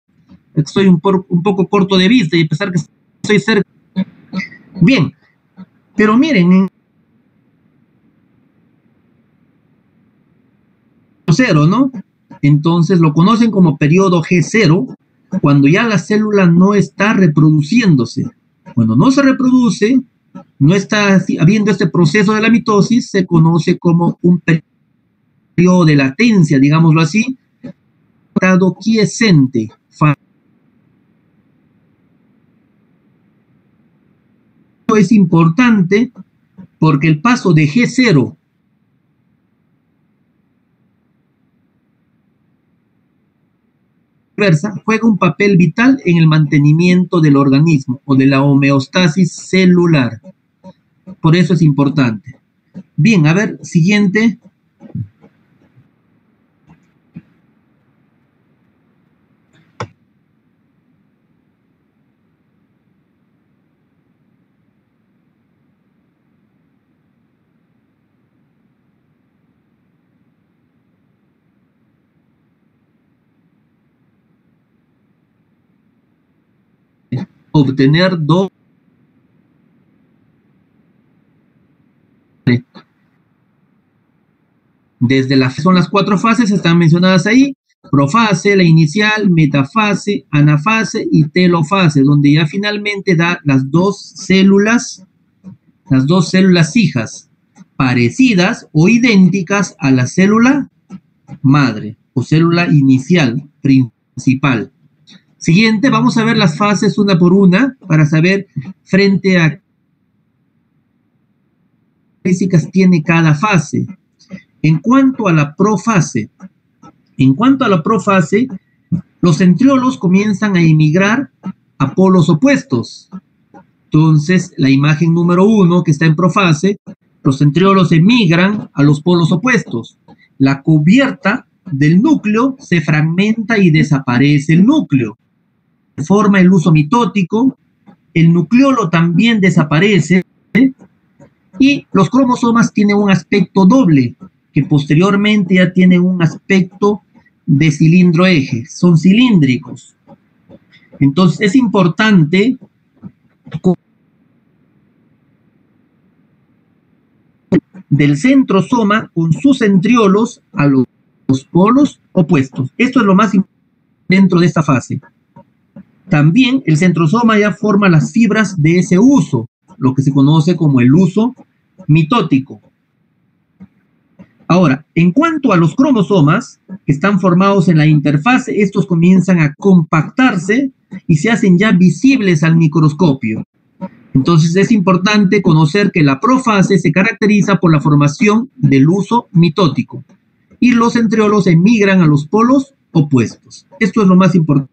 [SPEAKER 1] Estoy un poco corto de vista y a pesar que estoy cerca. Bien, pero miren, cero, ¿no? Entonces lo conocen como periodo G0, cuando ya la célula no está reproduciéndose. Cuando no se reproduce, no está habiendo este proceso de la mitosis, se conoce como un periodo de latencia, digámoslo así, estado quiescente. Es importante porque el paso de G0 juega un papel vital en el mantenimiento del organismo o de la homeostasis celular. Por eso es importante. Bien, a ver, siguiente. Obtener dos son las 4 fases, están mencionadas ahí: profase, la inicial, metafase, anafase y telofase, donde ya finalmente da las dos células hijas, parecidas o idénticas a la célula madre o célula inicial principal. Siguiente, vamos a ver las fases una por una para saber frente a qué características tiene cada fase. En cuanto a la profase, los centriolos comienzan a emigrar a polos opuestos. Entonces, la imagen número 1 que está en profase, los centriolos emigran a los polos opuestos. La cubierta del núcleo se fragmenta y desaparece el núcleo. Forma el luso mitótico, el nucleolo también desaparece y los cromosomas tienen un aspecto doble, que posteriormente ya tienen un aspecto de cilindro eje, son cilíndricos. Entonces es importante del centrosoma con sus centriolos a los polos opuestos. Esto es lo más importante dentro de esta fase. También el centrosoma ya forma las fibras de ese uso, lo que se conoce como el uso mitótico. Ahora, en cuanto a los cromosomas que están formados en la interfase, estos comienzan a compactarse y se hacen ya visibles al microscopio. Entonces es importante conocer que la profase se caracteriza por la formación del uso mitótico y los centriolos emigran a los polos opuestos. Esto es lo más importante.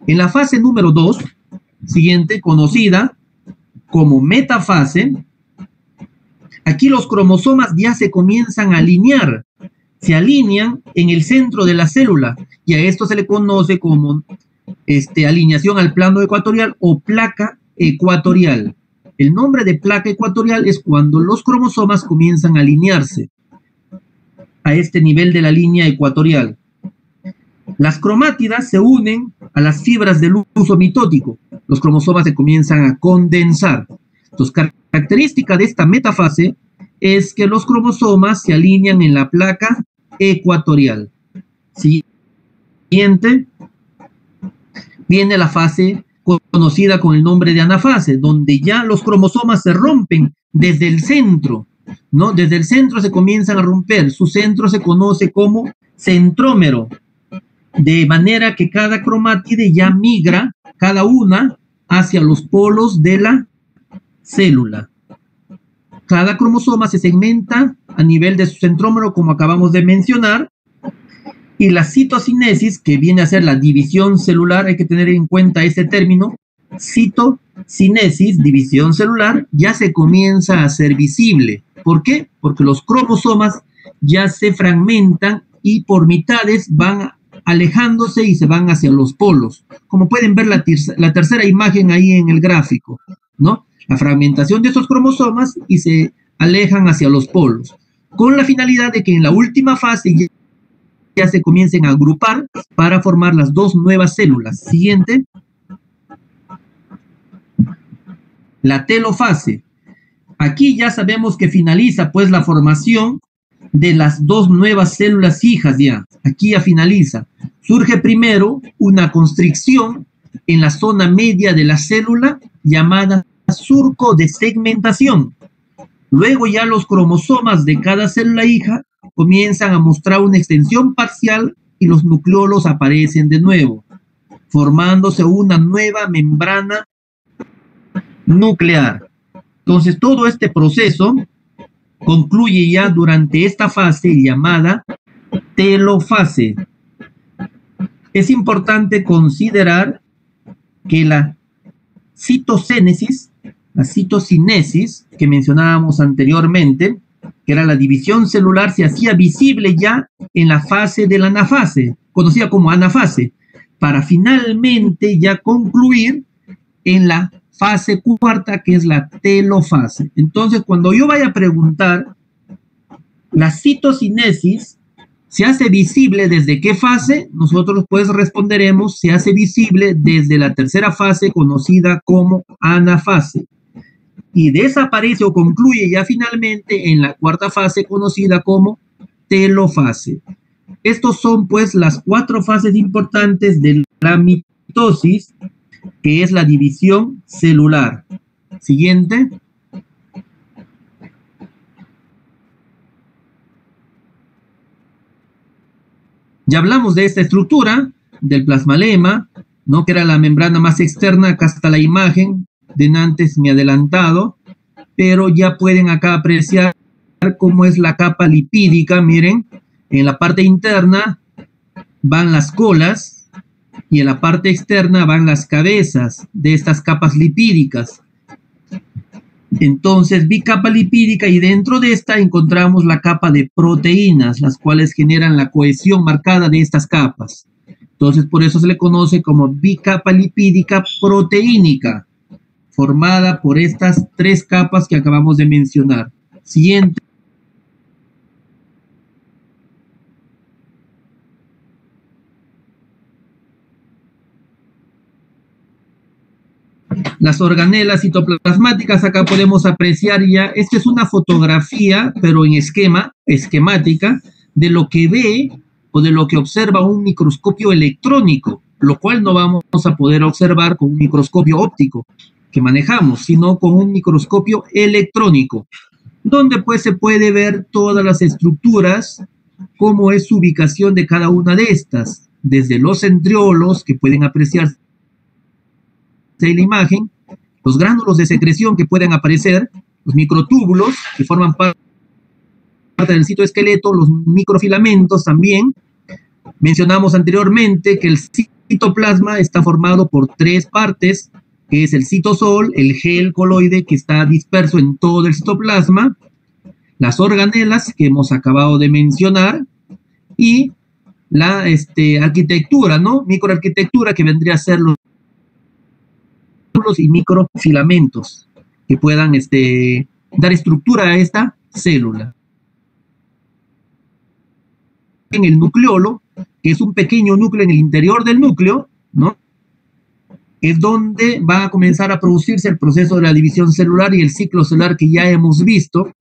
[SPEAKER 1] En la fase número 2, siguiente, conocida como metafase, aquí los cromosomas ya se comienzan a alinear, se alinean en el centro de la célula y a esto se le conoce como alineación al plano ecuatorial o placa ecuatorial. El nombre de placa ecuatorial es cuando los cromosomas comienzan a alinearse a este nivel de la línea ecuatorial. Las cromátidas se unen a las fibras del uso mitótico. Los cromosomas se comienzan a condensar. Entonces, característica de esta metafase es que los cromosomas se alinean en la placa ecuatorial. Siguiente, viene la fase conocida con el nombre de anafase, donde ya los cromosomas se rompen desde el centro, ¿no? Desde el centro se comienzan a romper. Su centro se conoce como centrómero, de manera que cada cromátide ya migra, cada una, hacia los polos de la célula. Cada cromosoma se segmenta a nivel de su centrómero, como acabamos de mencionar, y la citocinesis, que viene a ser la división celular, hay que tener en cuenta este término, citocinesis, división celular, ya se comienza a hacer visible. ¿Por qué? Porque los cromosomas ya se fragmentan y por mitades van alejándose y se van hacia los polos. Como pueden ver la tercera imagen ahí en el gráfico, ¿no? La fragmentación de estos cromosomas y se alejan hacia los polos, con la finalidad de que en la última fase ya se comiencen a agrupar para formar las dos nuevas células. Siguiente. La telofase. Aquí ya sabemos que finaliza pues la formación de las dos nuevas células hijas ya. Aquí ya finaliza. Surge primero una constricción en la zona media de la célula llamada surco de segmentación. Luego ya los cromosomas de cada célula hija comienzan a mostrar una extensión parcial y los nucleolos aparecen de nuevo, formándose una nueva membrana nuclear. Entonces todo este proceso concluye ya durante esta fase llamada telofase. Es importante considerar que la citocinesis que mencionábamos anteriormente, que era la división celular, se hacía visible ya en la fase de la anafase, conocida como anafase, para finalmente ya concluir en la fase cuarta, que es la telofase. Entonces, cuando yo vaya a preguntar, la citocinesis se hace visible ¿desde qué fase? Nosotros pues responderemos, se hace visible desde la tercera fase conocida como anafase. Y desaparece o concluye ya finalmente en la cuarta fase conocida como telofase. Estos son pues las 4 fases importantes de la mitosis, que es la división celular. Siguiente. Ya hablamos de esta estructura del plasmalema, ¿no? Que era la membrana más externa. Acá está la imagen, de antes me he adelantado, pero ya pueden acá apreciar cómo es la capa lipídica. Miren, en la parte interna van las colas, y en la parte externa van las cabezas de estas capas lipídicas. Entonces, bicapa lipídica, y dentro de esta encontramos la capa de proteínas, las cuales generan la cohesión marcada de estas capas. Entonces, por eso se le conoce como bicapa lipídica proteínica, formada por estas tres capas que acabamos de mencionar. Siguiente. Las organelas citoplasmáticas, acá podemos apreciar ya, esta es una fotografía, pero en esquemática, de lo que ve o de lo que observa un microscopio electrónico, lo cual no vamos a poder observar con un microscopio óptico que manejamos, sino con un microscopio electrónico, donde pues se puede ver todas las estructuras, cómo es su ubicación de cada una de estas, desde los centriolos, que pueden apreciarse en la imagen, los gránulos de secreción que pueden aparecer, los microtúbulos que forman parte del citoesqueleto, los microfilamentos también. Mencionamos anteriormente que el citoplasma está formado por tres partes, que es el citosol, el gel coloide que está disperso en todo el citoplasma, las organelas que hemos acabado de mencionar, y la arquitectura, ¿no? Microarquitectura, que vendría a ser los y microfilamentos que puedan dar estructura a esta célula. En el nucleolo, que es un pequeño núcleo en el interior del núcleo, ¿no? Es donde va a comenzar a producirse el proceso de la división celular y el ciclo celular que ya hemos visto.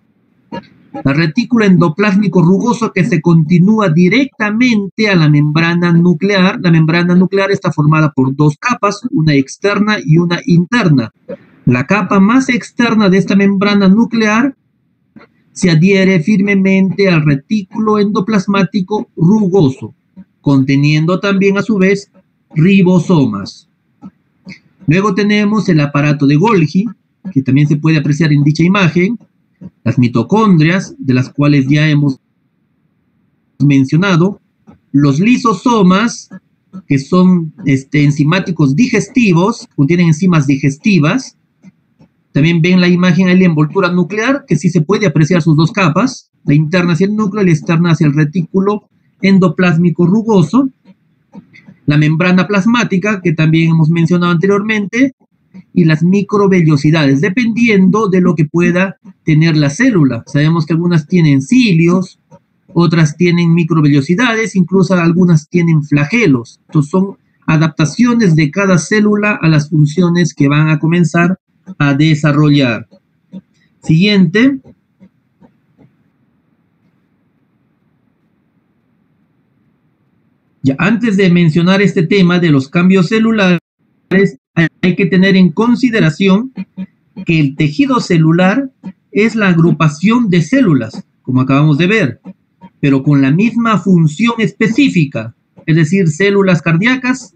[SPEAKER 1] La retícula endoplásmico rugoso, que se continúa directamente a la membrana nuclear. La membrana nuclear está formada por dos capas, una externa y una interna. La capa más externa de esta membrana nuclear se adhiere firmemente al retículo endoplasmático rugoso, conteniendo también a su vez ribosomas. Luego tenemos el aparato de Golgi, que también se puede apreciar en dicha imagen, las mitocondrias, de las cuales ya hemos mencionado, los lisosomas, que son enzimáticos digestivos, contienen enzimas digestivas. También ven la imagen ahí, la envoltura nuclear, que sí se puede apreciar sus dos capas, la interna hacia el núcleo y la externa hacia el retículo endoplásmico rugoso. La membrana plasmática, que también hemos mencionado anteriormente, y las microvellosidades, dependiendo de lo que pueda tener la célula. Sabemos que algunas tienen cilios, otras tienen microvellosidades, incluso algunas tienen flagelos. Entonces son adaptaciones de cada célula a las funciones que van a comenzar a desarrollar. Siguiente. Ya antes de mencionar este tema de los cambios celulares, hay que tener en consideración que el tejido celular es la agrupación de células, como acabamos de ver, pero con la misma función específica, es decir, células cardíacas,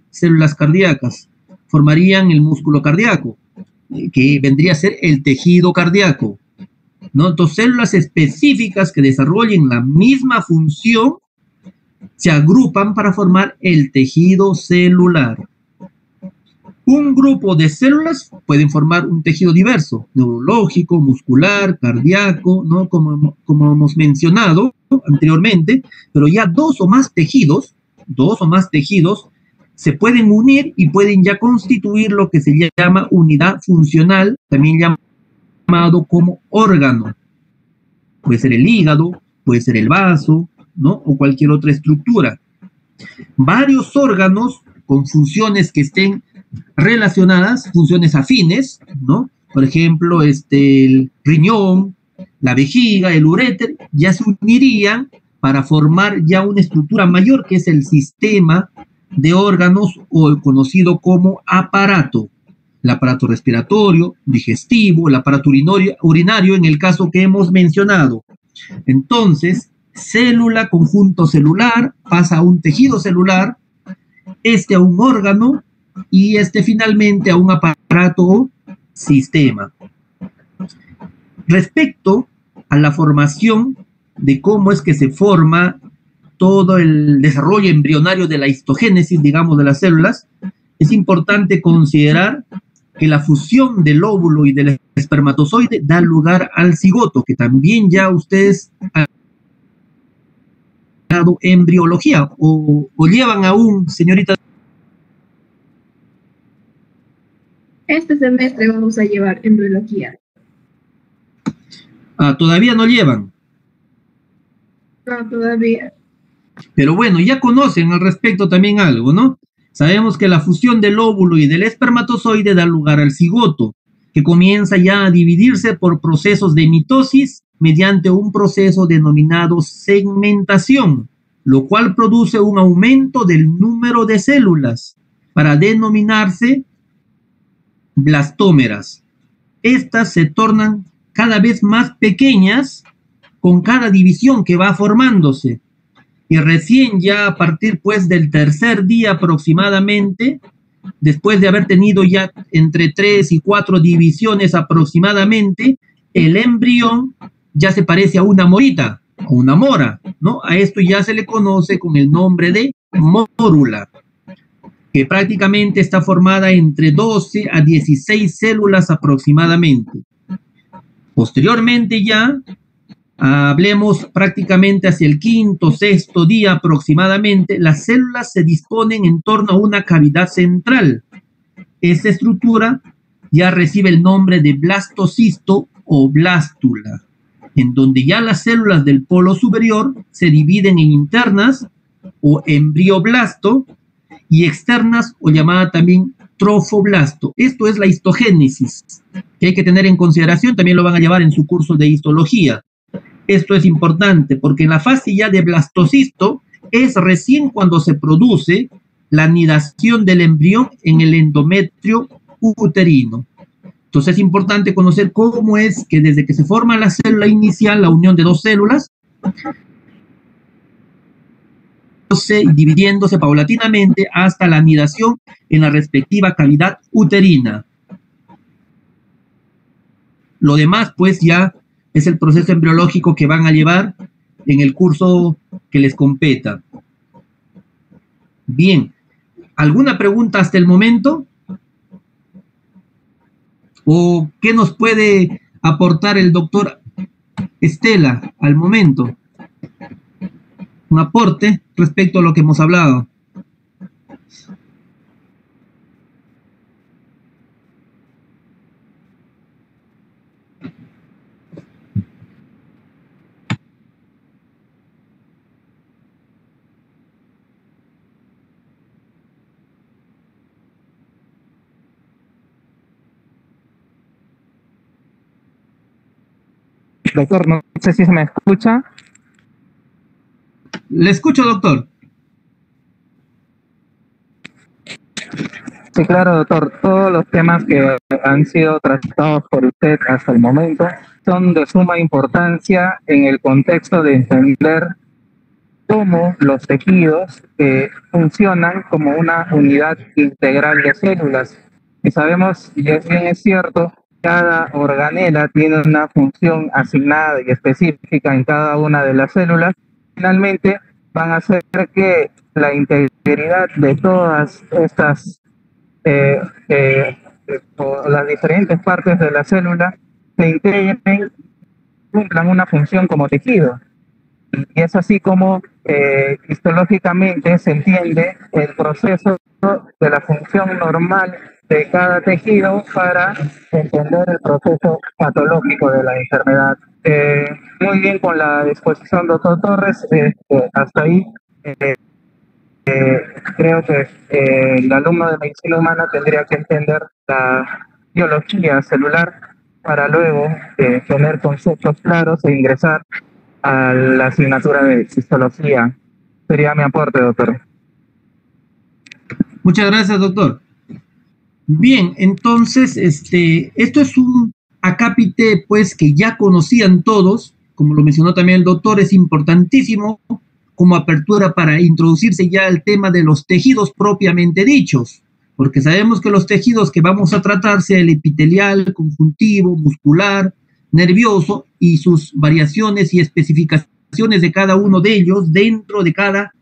[SPEAKER 1] formarían el músculo cardíaco, que vendría a ser el tejido cardíaco, ¿no? Entonces, células específicas que desarrollen la misma función se agrupan para formar el tejido celular. Un grupo de células pueden formar un tejido diverso, neurológico, muscular, cardíaco, ¿no? Como hemos mencionado anteriormente, pero ya dos o más tejidos se pueden unir y pueden ya constituir lo que se llama unidad funcional, también llamado como órgano. Puede ser el hígado, puede ser el vaso, ¿no? O cualquier otra estructura. Varios órganos con funciones que estén relacionadas, funciones afines, ¿no? Por ejemplo, el riñón, la vejiga, el uréter, ya se unirían para formar ya una estructura mayor, que es el sistema de órganos, o conocido como aparato. El aparato respiratorio, digestivo, el aparato urinario, en el caso que hemos mencionado. Entonces, célula, conjunto celular, pasa a un tejido celular, a un órgano, y finalmente a un aparato o sistema. Respecto a la formación de cómo es que se forma todo el desarrollo embrionario de la histogénesis, digamos, de las células, es importante considerar que la fusión del óvulo y del espermatozoide da lugar al cigoto, que también ya ustedes han dado embriología, o llevan aún, señorita.
[SPEAKER 2] Este semestre vamos a llevar embriología.
[SPEAKER 1] Todavía no llevan.
[SPEAKER 2] No, todavía.
[SPEAKER 1] Pero bueno, ya conocen al respecto también algo, ¿no? Sabemos que la fusión del óvulo y del espermatozoide da lugar al cigoto, que comienza ya a dividirse por procesos de mitosis mediante un proceso denominado segmentación, lo cual produce un aumento del número de células para denominarse blastómeras. Estas se tornan cada vez más pequeñas con cada división que va formándose. Y recién ya a partir pues del tercer día aproximadamente, después de haber tenido ya entre 3 y 4 divisiones aproximadamente, el embrión ya se parece a una morita, a una mora, ¿no? A esto ya se le conoce con el nombre de mórula, que prácticamente está formada entre 12 a 16 células aproximadamente. Posteriormente ya, hablemos prácticamente hacia el quinto, sexto día aproximadamente, las células se disponen en torno a una cavidad central. Esta estructura ya recibe el nombre de blastocisto o blástula, en donde ya las células del polo superior se dividen en internas o embrioblasto y externas o llamada también trofoblasto. Esto es la histogénesis, que hay que tener en consideración, también lo van a llevar en su curso de histología. Esto es importante porque en la fase ya de blastocisto es recién cuando se produce la anidación del embrión en el endometrio uterino. Entonces es importante conocer cómo es que desde que se forma la célula inicial, la unión de dos células, dividiéndose paulatinamente hasta la anidación en la respectiva cavidad uterina. Lo demás, pues, ya es el proceso embriológico que van a llevar en el curso que les competa. Bien, ¿alguna pregunta hasta el momento? ¿O qué nos puede aportar el doctor Estela al momento? Un aporte respecto a lo que hemos hablado.
[SPEAKER 4] Doctor, no sé si se me escucha.
[SPEAKER 1] Le escucho, doctor.
[SPEAKER 4] Sí, claro, doctor. Todos los temas que han sido tratados por usted hasta el momento son de suma importancia en el contexto de entender cómo los tejidos funcionan como una unidad integral de células. Y sabemos, y es bien es cierto, cada organela tiene una función asignada y específica en cada una de las células. Finalmente van a hacer que la integridad de todas estas las diferentes partes de la célula se integren, cumplan una función como tejido. Y es así como histológicamente se entiende el proceso de la función normal de cada tejido para entender el proceso patológico de la enfermedad. Muy bien con la disposición, doctor Torres. Hasta ahí creo que el alumno de medicina humana tendría que entender la biología celular para luego tener conceptos claros e ingresar a la asignatura de histología. Sería mi aporte, doctor.
[SPEAKER 1] Muchas gracias, doctor. Bien, entonces, esto es un acápite, pues, que ya conocían todos, como lo mencionó también el doctor, es importantísimo como apertura para introducirse ya al tema de los tejidos propiamente dichos, porque sabemos que los tejidos que vamos a tratar, sea el epitelial, conjuntivo, muscular, nervioso y sus variaciones y especificaciones de cada uno de ellos dentro de cada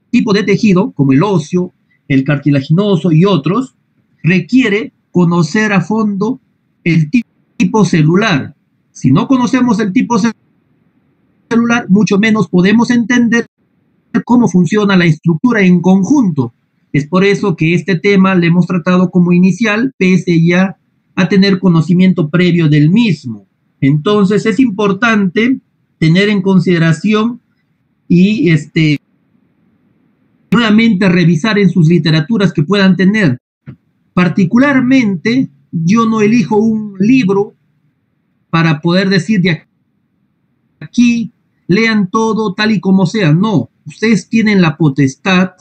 [SPEAKER 1] tipo de tejido, como el óseo, el cartilaginoso y otros, requiere conocer a fondo el tipo celular. Si no conocemos el tipo celular, mucho menos podemos entender cómo funciona la estructura en conjunto. Es por eso que este tema le hemos tratado como inicial, pese ya a tener conocimiento previo del mismo. Entonces es importante tener en consideración y nuevamente revisar en sus literaturas que puedan tener. Particularmente, yo no elijo un libro para poder decir de aquí, lean todo tal y como sea. No, ustedes tienen la potestad,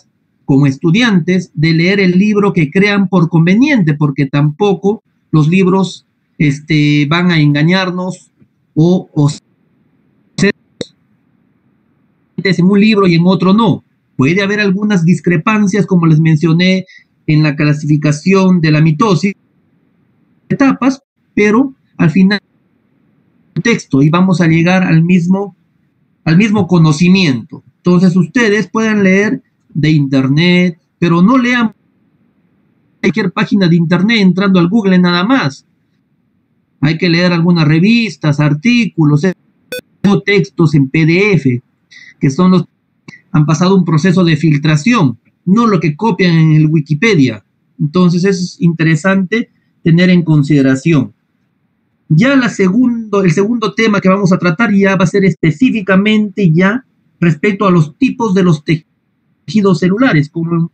[SPEAKER 1] como estudiantes, de leer el libro que crean por conveniente, porque tampoco los libros van a engañarnos o ser en un libro y en otro no. Puede haber algunas discrepancias, como les mencioné, en la clasificación de la mitosis, etapas, pero al final texto y vamos a llegar al mismo conocimiento. Entonces ustedes pueden leer de internet, pero no lean cualquier página de internet entrando al Google nada más. Hay que leer algunas revistas, artículos, textos en PDF, que son los han pasado un proceso de filtración, no lo que copian en el Wikipedia. Entonces es interesante tener en consideración. Ya el segundo tema que vamos a tratar ya va a ser específicamente ya respecto a los tipos de los tejidos celulares,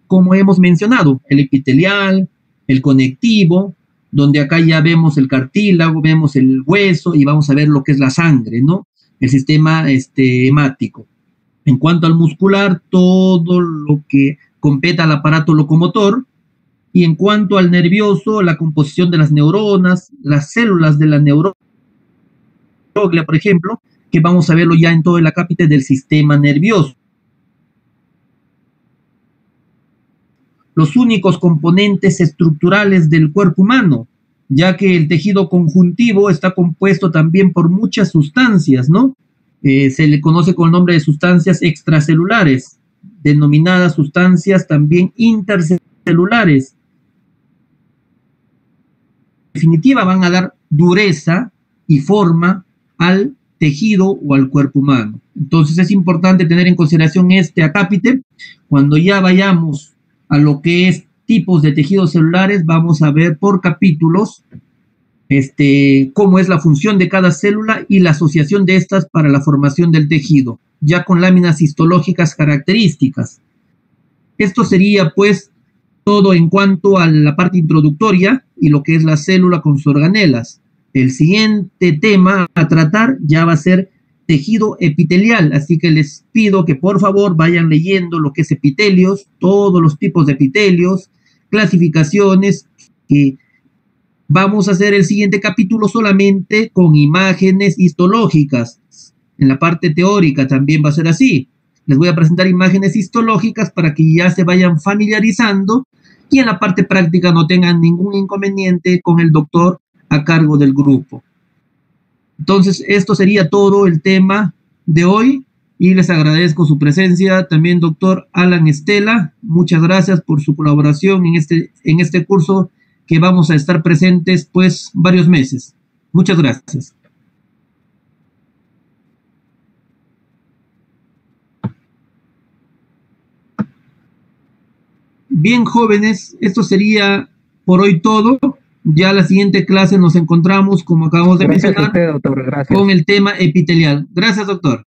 [SPEAKER 1] como hemos mencionado, el epitelial, el conectivo, donde acá ya vemos el cartílago, vemos el hueso y vamos a ver lo que es la sangre, ¿no? El sistema hemático. En cuanto al muscular, todo lo que compete al aparato locomotor, y en cuanto al nervioso, la composición de las neuronas, las células de la neuroglia, por ejemplo, que vamos a verlo ya en todo el acápite del sistema nervioso. Los únicos componentes estructurales del cuerpo humano, ya que el tejido conjuntivo está compuesto también por muchas sustancias, ¿no? Se le conoce con el nombre de sustancias extracelulares, denominadas sustancias también intercelulares. En definitiva, van a dar dureza y forma al tejido o al cuerpo humano. Entonces es importante tener en consideración este acápite. Cuando ya vayamos a lo que es tipos de tejidos celulares, vamos a ver por capítulos cómo es la función de cada célula y la asociación de estas para la formación del tejido, ya con láminas histológicas características. Esto sería pues todo en cuanto a la parte introductoria y lo que es la célula con sus organelas. El siguiente tema a tratar ya va a ser tejido epitelial, así que les pido que por favor vayan leyendo lo que es epitelios, todos los tipos de epitelios, clasificaciones, que vamos a hacer el siguiente capítulo solamente con imágenes histológicas. En la parte teórica también va a ser así. Les voy a presentar imágenes histológicas para que ya se vayan familiarizando y en la parte práctica no tengan ningún inconveniente con el doctor a cargo del grupo. Entonces, esto sería todo el tema de hoy y les agradezco su presencia. También, doctor Alan Estela, muchas gracias por su colaboración en este curso que vamos a estar presentes pues varios meses. Muchas gracias. Bien, jóvenes, esto sería por hoy todo. Ya la siguiente clase nos encontramos, como acabamos de mencionar,
[SPEAKER 4] usted, doctor. Gracias.
[SPEAKER 1] con el tema epitelial. Gracias, doctor.